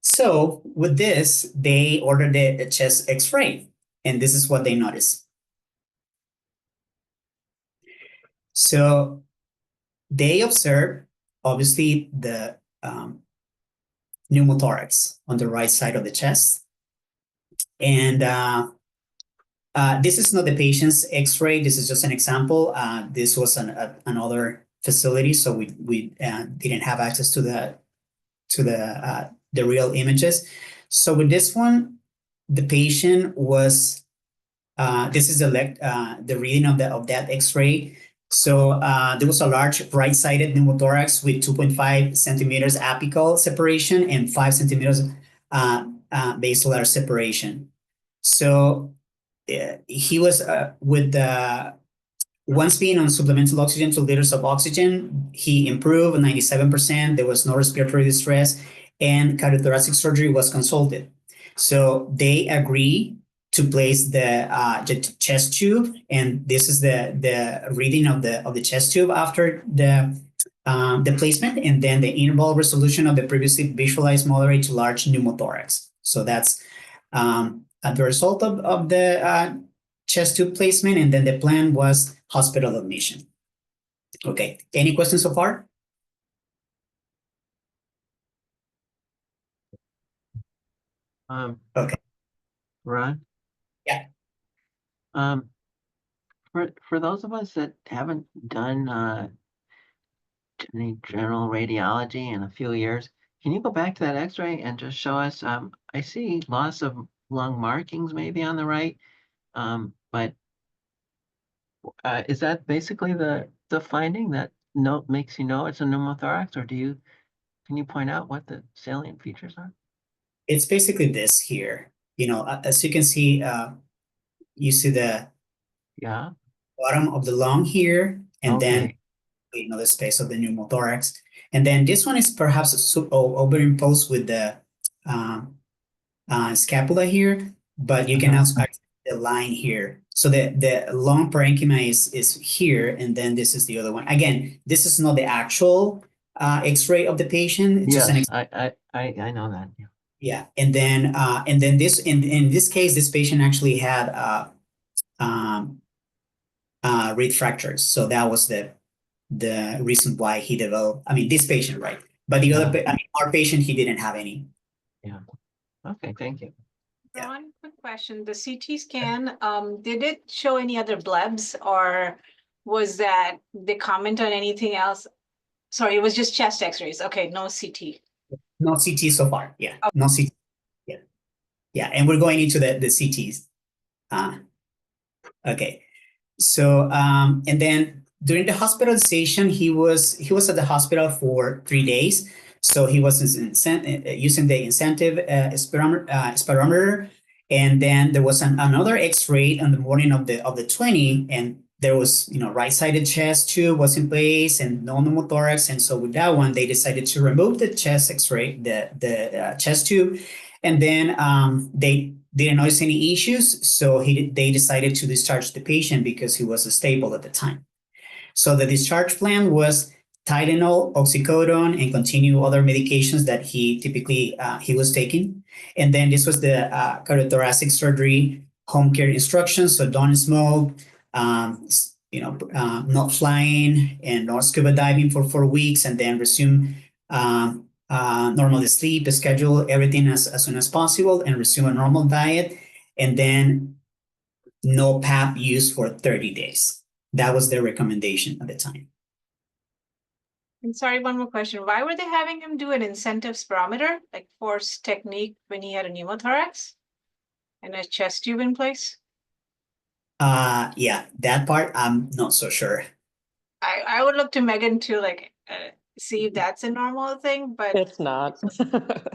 So with this, they ordered the chest X-ray, and this is what they noticed. So they observed, obviously, the pneumothorax on the right side of the chest. And this is not the patient's X-ray. This is just an example. This was another facility, so we didn't have access to the real images. So with this one, the patient was. This is the reading of that X-ray. So there was a large right-sided pneumothorax with 2.5 centimeters apical separation and 5 centimeters basilar separation. So he was with once being on supplemental oxygen, 2 liters of oxygen, he improved 97%. There was no respiratory distress, and cardiothoracic surgery was consulted. So they agree to place the chest tube, and this is the reading of the chest tube after the placement, and then the interval resolution of the previously visualized moderate to large pneumothorax. So that's the result of the chest tube placement, and then the plan was hospital admission. Okay, any questions so far? Okay. Ron? Yeah. For those of us that haven't done any general radiology in a few years, can you go back to that X-ray and just show us? I see loss of lung markings maybe on the right, but is that basically the finding that makes you know it's a pneumothorax, or can you point out what the salient features are? It's basically this here. As you can see, you see the bottom of the lung here, and then the space of the pneumothorax. And then this one is perhaps overimposed with the scapula here, but you can also see the line here. So the lung parenchyma is here, and then this is the other one. Again, this is not the actual X-ray of the patient. It's just an I know that. Yeah. Yeah, and then this in this case, this patient actually had reed fractures, so that was the reason why he developed. I mean, this patient, right? But the other, our patient, he didn't have any. Yeah. Okay. Thank you. Yeah. One quick question: the CT scan, did it show any other blebs, or was that they comment on anything else? Sorry, it was just chest X-rays. Okay, no CT. No CT so far. Yeah, no CT. Yeah, yeah, and we're going into the CTs. Okay, so and then during the hospitalization, he was at the hospital for 3 days. So he was using the incentive spirometer, and then there was another X-ray on the morning of the 20, and there was, right-sided chest tube was in place and no pneumothorax. And so with that one, they decided to remove the chest X-ray, the chest tube. And then they didn't notice any issues. So they decided to discharge the patient because he was stable at the time. So the discharge plan was Tylenol, oxycodone, and continue other medications that he typically he was taking. And then this was the cardiothoracic surgery home care instructions. So don't smoke, not flying, and not scuba diving for 4 weeks, and then resume normal sleep, schedule everything as soon as possible, and resume a normal diet, and then no PAP use for 30 days. That was their recommendation at the time. And sorry, one more question. Why were they having him do an incentive spirometer, like force technique, when he had a pneumothorax and a chest tube in place? Yeah, that part I'm not so sure. I would look to Megan to like see if that's a normal thing, but It's not.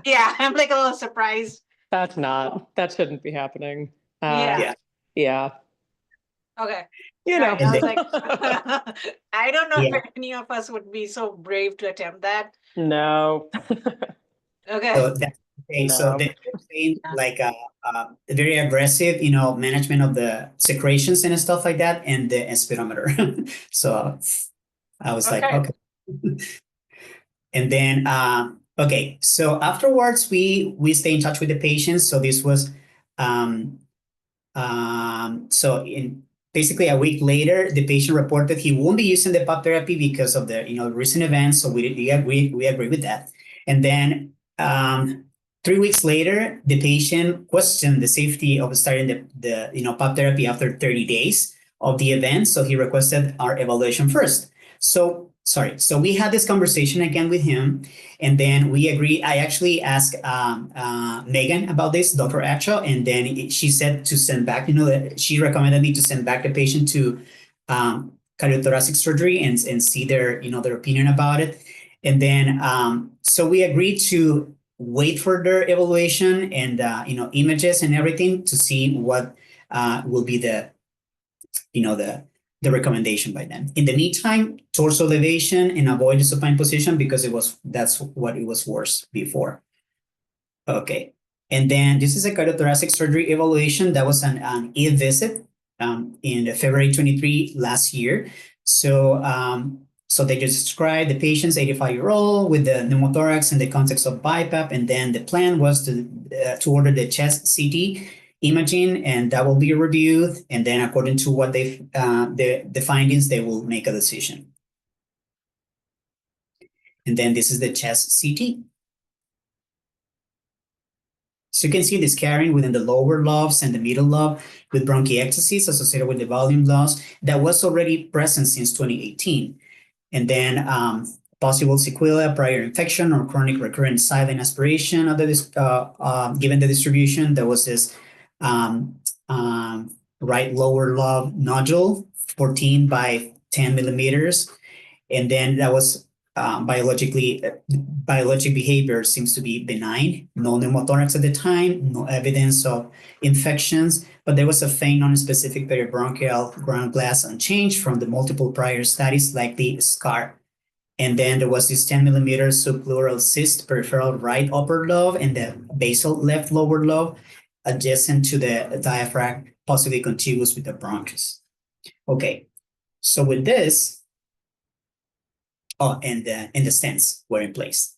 yeah, I'm like a little surprised. That's not, that shouldn't be happening. Yeah. Yeah. Yeah, Okay. you Right, know. I was like, I don't know Yeah. if any of us would be so brave to attempt that. No. Okay. So that's okay. So No. they're saying like very aggressive, management of the secretions and stuff like that, and the speedometer. So I was like, Okay. okay. And then okay, so afterwards we stay in touch with the patients. So this was so in basically a week later, the patient reported he won't be using the PAP therapy because of the recent events. So we agree with that. And then 3 weeks later, the patient questioned the safety of starting the PAP therapy after 30 days of the event. So he requested our evaluation first. So we had this conversation again with him, and then we agreed. I actually asked Megan about this, Dr. Acho, and then she said to send back, she recommended me to send back the patient to cardiothoracic surgery and see their opinion about it. And then so we agreed to wait for their evaluation and images and everything to see what will be the recommendation by them. In the meantime, torso elevation and avoid the supine position because that's what it was worse before. Okay, and then this is a cardiothoracic surgery evaluation. That was an e-visit in February 23 last year. So so they just described the patient's 85-year-old with the pneumothorax in the context of BiPAP, and then the plan was to order the chest CT imaging, and that will be reviewed, and then according to what the findings, they will make a decision. And then this is the chest CT. So you can see this carrying within the lower lobes and the middle lobe with bronchiectasis associated with the volume loss that was already present since 2018. And then possible sequela, prior infection, or chronic recurrent silent aspiration of given the distribution. There was this right lower lobe nodule, 14 by 10 millimeters. And then that was biologic behavior seems to be benign, no pneumothorax at the time, no evidence of infections, but there was a faint non-specific peribronchial ground glass unchanged from the multiple prior studies, likely scar. And then there was this 10 millimeter subpleural cyst, peripheral right upper lobe and the basal left lower lobe, adjacent to the diaphragm, possibly contiguous with the bronchus. Okay, so with this, and the stents were in place.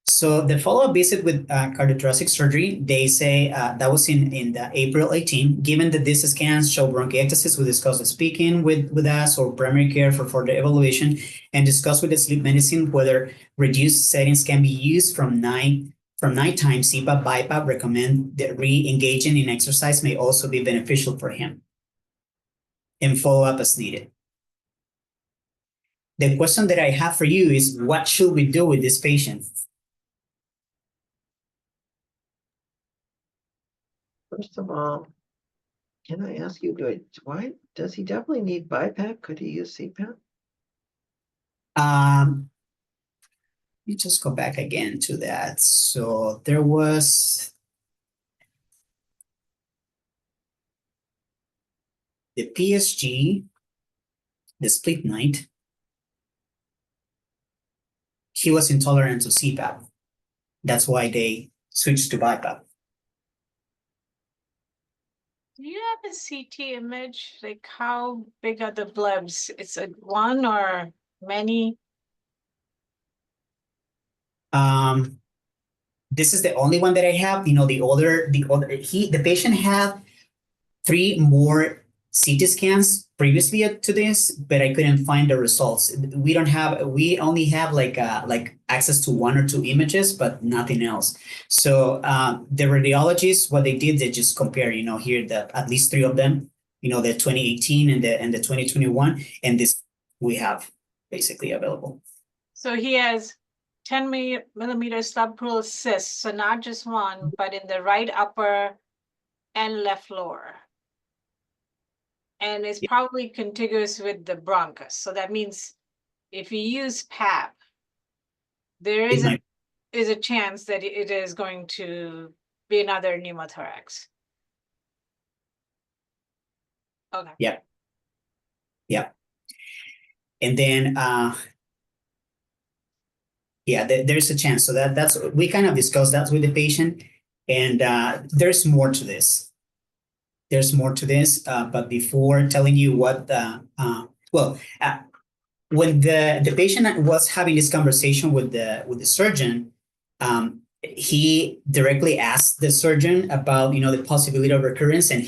So the follow-up visit with cardiothoracic surgery, they say that was in the April 18. Given that these scans show bronchiectasis, we discussed speaking with us or primary care for further evaluation, and discuss with the sleep medicine whether reduced settings can be used from nighttime CPAP, BiPAP. Recommend that re-engaging in exercise may also be beneficial for him, and follow up as needed. The question that I have for you is, what should we do with this patient? First of all, can I ask you, why does he definitely need BiPAP? Could he use CPAP? Let me just go back again to that. So there was the PSG, the split night. He was intolerant to CPAP. That's why they switched to BiPAP. Do you have a CT image? Like how big are the blebs? It's a one or many? This is the only one that I have. The patient had 3 more CT scans previously to this, but I couldn't find the results. We only have like access to 1 or 2 images, but nothing else. So the radiologists, what they did, they just compare, here at least 3 of them, the 2018 and the 2021, and this we have basically available. So he has 10 millimeter subpleural cysts, so not just one, but in the right upper and left lower. And it's Yeah. probably contiguous with the bronchus. So that means if you use PAP, there It is might- a chance that it is going to be another pneumothorax. Okay. Yeah. And then, yeah, there's a chance. So that's, we kind of discussed that with the patient, and there's more to this. There's more to this, but before telling you what, when the patient was having this conversation with the surgeon, he directly asked the surgeon about, the possibility of recurrence, and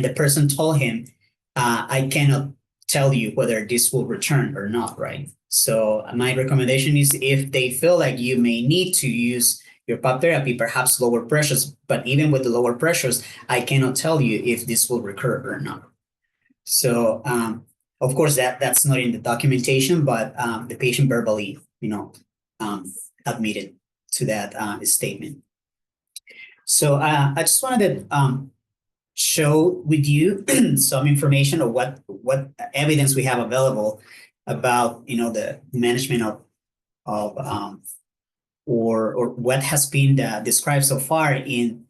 the person told him, I cannot tell you whether this will return or not, right? So my recommendation is, if they feel like you may need to use your PAP therapy, perhaps lower pressures, but even with the lower pressures, I cannot tell you if this will recur or not. So, of course, that's not in the documentation, but the patient verbally, admitted to that statement. So I just wanted to show with you some information of what evidence we have available about, the management of or what has been described so far in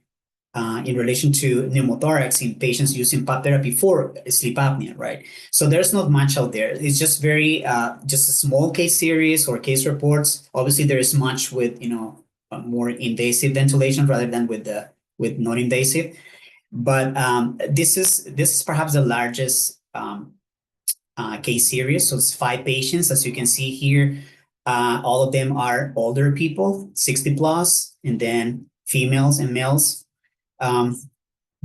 relation to pneumothorax in patients using PAP therapy for sleep apnea, right? So there's not much out there. It's just very, just a small case series or case reports. Obviously, there is much with, more invasive ventilation rather than with non-invasive. But this is perhaps the largest case series. So it's 5 patients, as you can see here. All of them are older people, 60 plus, and then females and males. The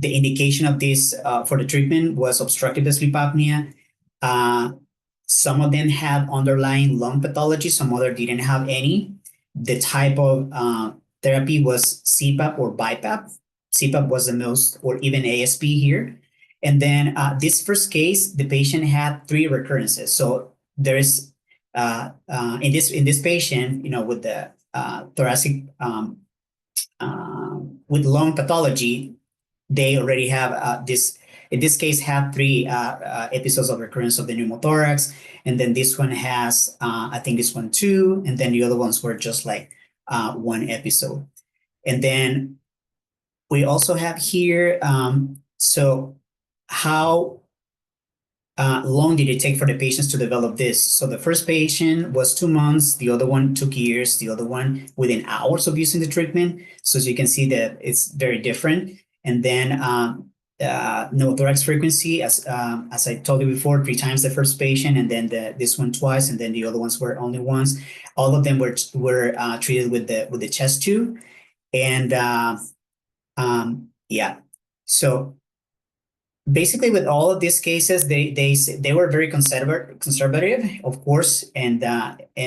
indication of this for the treatment was obstructive sleep apnea. Some of them had underlying lung pathology, some other didn't have any. The type of therapy was CPAP or BiPAP. CPAP was the most, or even ASP here. And then this first case, the patient had 3 recurrences. So there's in this patient, with the thoracic with lung pathology, they already have this, in this case, have 3 episodes of recurrence of the pneumothorax. And then this one has, I think this one 2, and then the other ones were just like 1 episode. And then we also have here, so how long did it take for the patients to develop this? So the first patient was 2 months, the other one took years, the other one within hours of using the treatment. So as you can see that it's very different. And then pneumothorax frequency, as I told you before, 3 times the first patient, and then this one twice, and then the other ones were only once. All of them were treated with the chest tube. And yeah, so basically, with all of these cases, they were very conservative, of course, and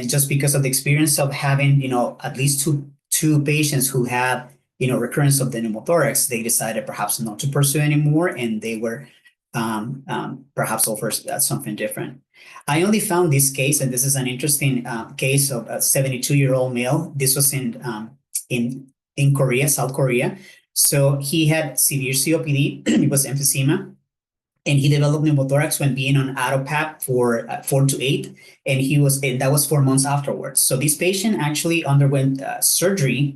just because of the experience of having, at least two patients who had, recurrence of the pneumothorax, they decided perhaps not to pursue anymore, and they were perhaps offer something different. I only found this case, and this is an interesting case of a 72-year-old male. This was in Korea, South Korea. So he had severe COPD, it was emphysema, and he developed pneumothorax when being on AutoPAP for 4 to 8, and that was 4 months afterwards. So this patient actually underwent surgery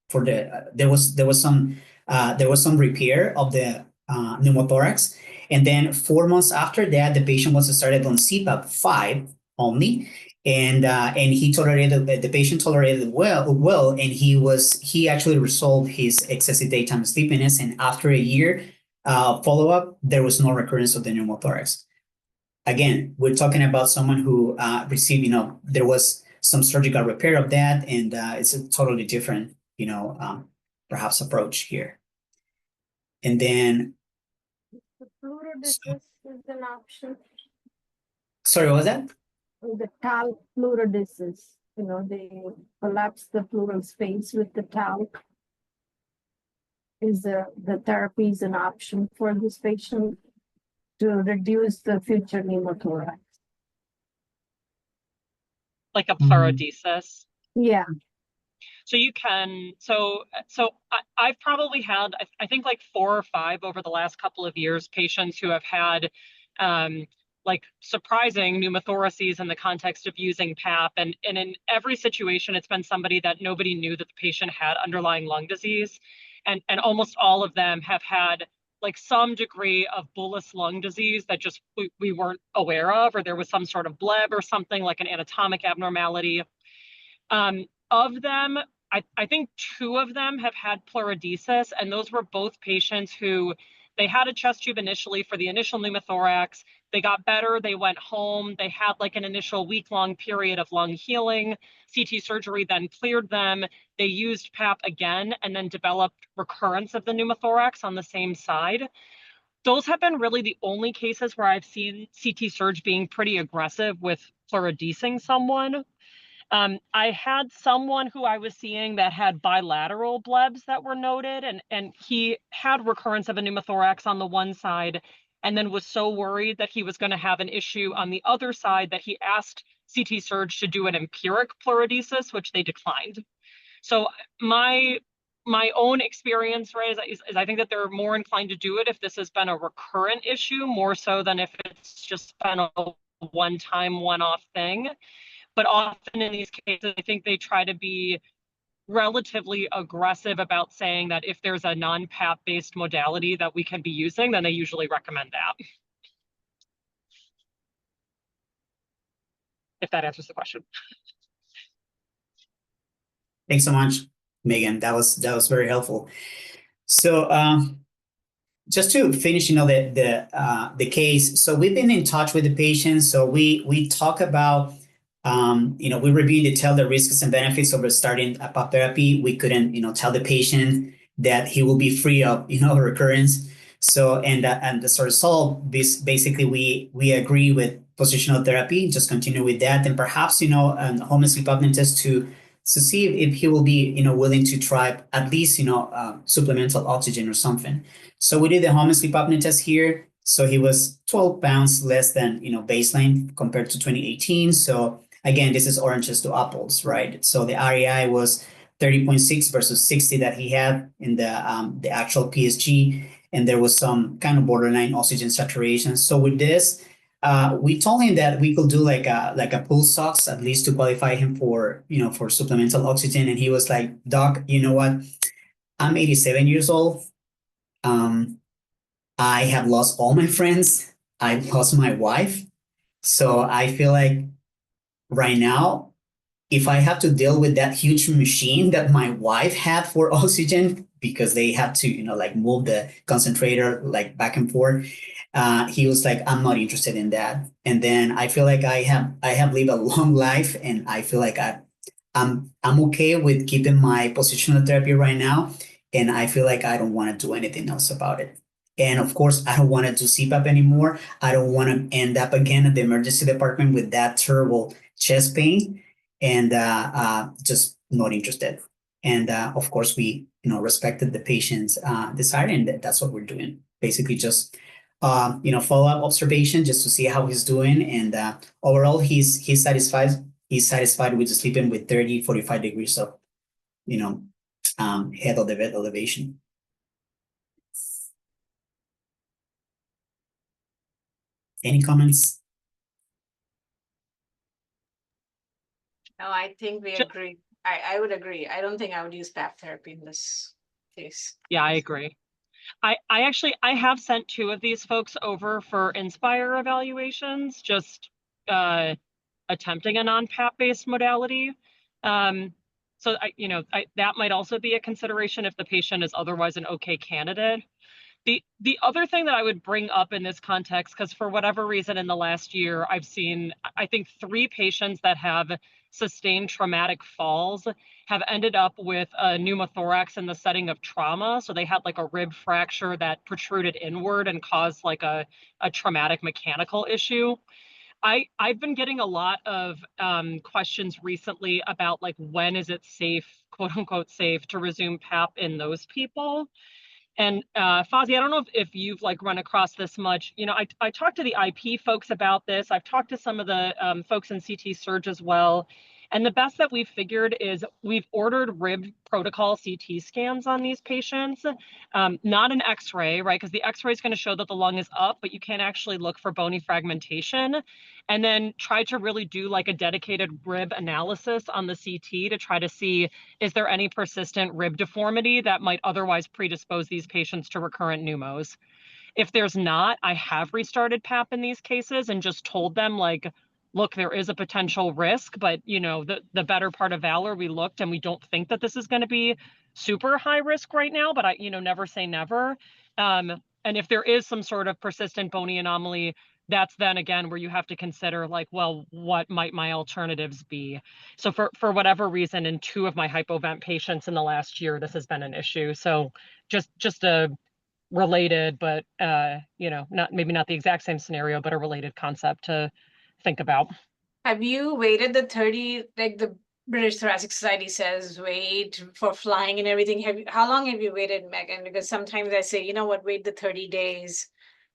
for there was some repair of the pneumothorax, and then 4 months after that, the patient was started on CPAP 5 only. And the patient tolerated it well, and he actually resolved his excessive daytime sleepiness. And after a year follow-up, there was no recurrence of the pneumothorax. Again, we're talking about someone who received, there was some surgical repair of that, and it's a totally different, perhaps approach here. And then, The fluorodesis is an option. sorry, what was that? The talc fluorodesis, they collapse the pleural space with the talc. Is the therapy is an option for this patient to reduce the future pneumothorax. like a Mhm. pleurodesis. Yeah, So you can, I've probably had, I think like 4 or 5 over the last couple of years, patients who have had like surprising pneumothoraces in the context of using PAP. And in every situation, it's been somebody that nobody knew that the patient had underlying lung disease. And almost all of them have had like some degree of bullous lung disease that just we weren't aware of, or there was some sort of bleb or something like an anatomic abnormality. Of them, I think 2 of them have had pleurodesis, and those were both patients who they had a chest tube initially for the initial pneumothorax. They got better, they went home, they had like an initial week-long period of lung healing. CT surgery then cleared them. They used PAP again and then developed recurrence of the pneumothorax on the same side. Those have been really the only cases where I've seen CT surge being pretty aggressive with pleurodesing someone. I had someone who I was seeing that had bilateral blebs that were noted, and he had recurrence of a pneumothorax on the one side, and then was so worried that he was going to have an issue on the other side that he asked CT Surge to do an empiric pleurodesis, which they declined. So my own experience, right, is I think that they're more inclined to do it if this has been a recurrent issue, more so than if it's just been a one-time, one-off thing. But often in these cases, I think they try to be relatively aggressive about saying that if there's a non-PAP based modality that we can be using, then they usually recommend that. If that answers the question. Thanks so much, Megan. That was very helpful. So just to finish, the case. So we've been in touch with the patient. So we talk about, we review in detail the risks and benefits of starting a PAP therapy. We couldn't, tell the patient that he will be free of, recurrence. So and as a result, basically we agree with positional therapy. Just continue with that, and perhaps home sleep apnea test to see if he will be willing to try at least supplemental oxygen or something. So we did the home sleep apnea test here. So he was 12 pounds less than baseline compared to 2018. So again, this is oranges to apples, right? So the REI was 30.6 versus 60 that he had in the actual PSG, and there was some kind of borderline oxygen saturation. So with this, we told him that we could do like a pulse ox at least to qualify him for for supplemental oxygen, and he was like, "Doc, you know what? I'm 87 years old. I have lost all my friends. I've lost my wife, so I feel like right now, if I have to deal with that huge machine that my wife had for oxygen, because they had to, move the concentrator like back and forth, he was like, I'm not interested in that. And then I feel like I have lived a long life, and I feel like I'm okay with keeping my positional therapy right now, and I feel like I don't want to do anything else about it. And of course, I don't want to do CPAP anymore. I don't want to end up again at the emergency department with that terrible chest pain, and just not interested. And of course, we respected the patient's desire, and that's what we're doing. Basically, just follow-up observation just to see how he's doing, and overall, he's satisfied. He's satisfied with sleeping with 30-45 degrees of head of the bed elevation. Any comments? No, I think we agree. I would agree. I don't think I would use PAP therapy in this case. Yeah, I agree. I have sent 2 of these folks over for Inspire evaluations, just attempting a non-PAP based modality. So that might also be a consideration if the patient is otherwise an okay candidate. The other thing that I would bring up in this context, because for whatever reason in the last year, I've seen, I think 3 patients that have sustained traumatic falls have ended up with a pneumothorax in the setting of trauma. So they had like a rib fracture that protruded inward and caused like a traumatic mechanical issue. I've been getting a lot of questions recently about like, when is it safe, quote unquote safe, to resume PAP in those people? And Fozzie, I don't know if you've like run across this much. You know, I talked to the IP folks about this. I've talked to some of the folks in CT Surge as well. And the best that we've figured is we've ordered rib protocol CT scans on these patients, not an X-ray, right? Because the X-ray is going to show that the lung is up, but you can't actually look for bony fragmentation. And then try to really do like a dedicated rib analysis on the CT to try to see, is there any persistent rib deformity that might otherwise predispose these patients to recurrent pneumos? If there's not, I have restarted PAP in these cases and just told them like, look, there is a potential risk, but you know, the better part of valor, we looked and we don't think that this is going to be super high risk right now, but I, you know, never say never. And if there is some sort of persistent bony anomaly, that's then again where you have to consider like, well, what might my alternatives be? So for whatever reason, in 2 of my hypovent patients in the last year, this has been an issue. So just a related, but you know, maybe not the exact same scenario, but a related concept to think about. Have you waited the 30, like the British Thoracic Society says, wait for flying and everything? How long have you waited, Megan? Because sometimes I say, you know what, wait the 30 days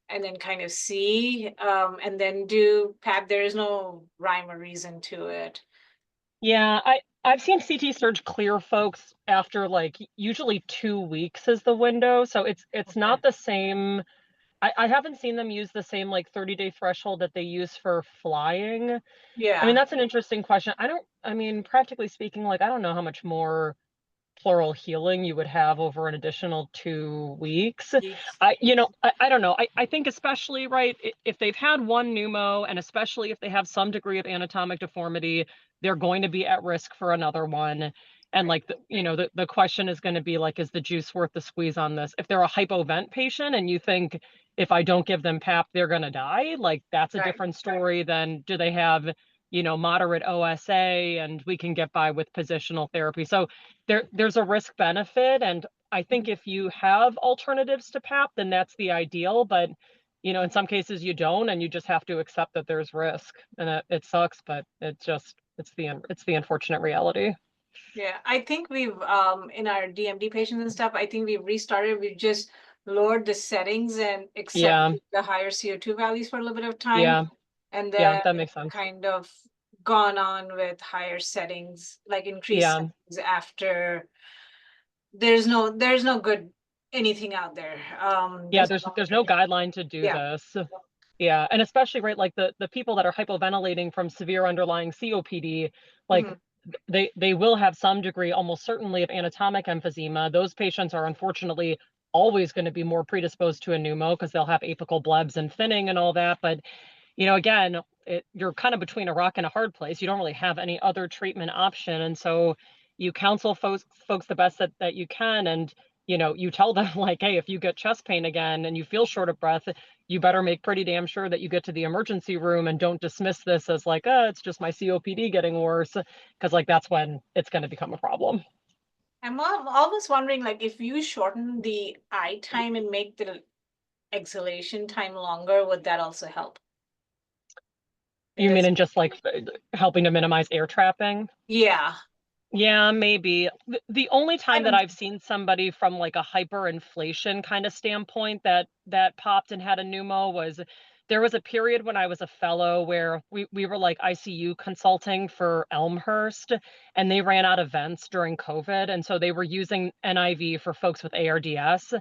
and then kind of see, and then do PAP. There is no rhyme or reason to it. Yeah, I've seen CT Surge clear folks after like usually 2 weeks is the window. So it's not the same. I haven't seen them use the same like 30-day threshold that they use for flying. Yeah. I mean, that's an interesting question. I mean, practically speaking, like I don't know how much more pleural healing you would have over an additional 2 weeks. You know, I don't know. I think especially, right, if they've had one pneumo and especially if they have some degree of anatomic deformity, they're going to be at risk for another one. And like, you know, the question is going to be like, is the juice worth the squeeze on this? If they're a hypovent patient and you think if I don't give them PAP, they're going to die, like that's a different story than do they have, you know, moderate OSA and we can get by with positional therapy. So there's a risk benefit. And I think if you have alternatives to PAP, then that's the ideal. But, you know, in some cases you don't, and you just have to accept that there's risk, and it sucks, but it's the unfortunate reality. Yeah, I think we've in our DMD patients and stuff, I think we've restarted. We've just lowered the settings and accepted the higher CO2 values for a little bit of time. Yeah. And Yeah, then that makes sense. kind of gone on with higher settings, like increased settings after there's no good anything out there. Yeah, there's no guideline to do this. Yeah, and especially right, like the people that are hypoventilating from severe underlying COPD, like they will have some degree, almost certainly, of anatomic emphysema. Those patients are unfortunately always going to be more predisposed to a pneumo because they'll have apical blebs and thinning and all that. But you know, again, you're kind of between a rock and a hard place. You don't really have any other treatment option, and so you counsel folks the best that you can, and you know, you tell them like, hey, if you get chest pain again and you feel short of breath, you better make pretty damn sure that you get to the emergency room and don't dismiss this as like, it's just my COPD getting worse, because like that's when it's going to become a problem. I'm almost wondering, like, if you shorten the I time and make the exhalation time longer, would that also help? You mean in just like helping to minimize air trapping? Yeah. Yeah, maybe. The only time that I've seen somebody from like a hyperinflation kind of standpoint that popped and had a pneumo was there was a period when I was a fellow where we were like ICU consulting for Elmhurst, and they ran out of vents during COVID. And so they were using NIV for folks with ARDS.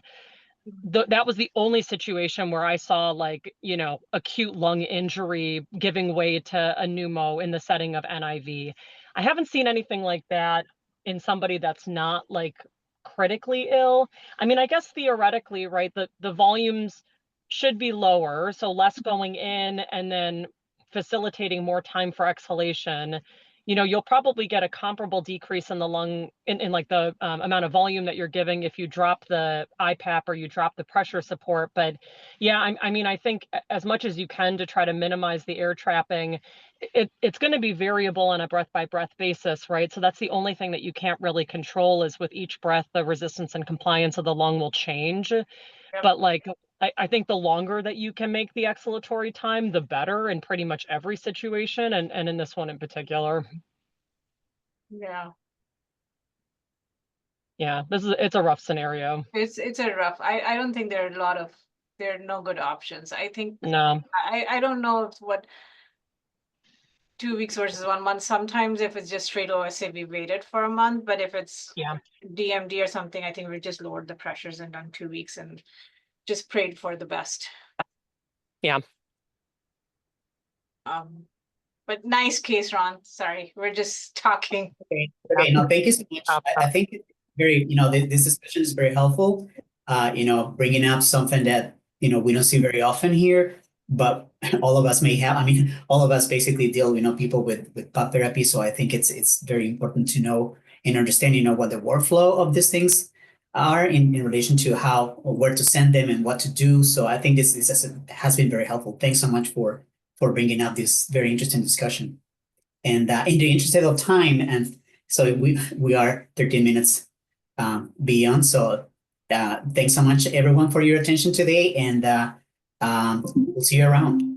That was the only situation where I saw like, you know, acute lung injury giving way to a pneumo in the setting of NIV. I haven't seen anything like that in somebody that's not like critically ill. I mean, I guess theoretically, right, the volumes should be lower, so less going in and then facilitating more time for exhalation. You know, you'll probably get a comparable decrease in the lung in like the amount of volume that you're giving if you drop the IPAP or you drop the pressure support. But yeah, I mean, I think as much as you can to try to minimize the air trapping, it's going to be variable on a breath by breath basis, right? So that's the only thing that you can't really control is with each breath, the resistance and compliance of the lung will change. But like, I think the longer that you can make the exhalatory time, the better in pretty much every situation, and in this one in particular. Yeah. Yeah, it's a rough scenario. It's a rough, I don't think there are no good options. I think, No, I don't know what 2 weeks versus 1 month. Sometimes if it's just straight OSA, we waited for a month, but if it's yeah, DMD or something, I think we just lowered the pressures and done 2 weeks and just prayed for the best. yeah. But nice case, Ron. Sorry, we're just talking. Okay, no, thank you so much. I think it's very, this discussion is very helpful. Bringing up something that, we don't see very often here, but all of us may have, all of us basically deal, people with PAP therapy. So I think it's very important to know and understand, what the workflow of these things are in relation to how or where to send them and what to do. So I think this has been very helpful. Thanks so much for bringing up this very interesting discussion. And in the interest of time, and so we are 13 minutes beyond. So thanks so much, everyone, for your attention today, and we'll see you around.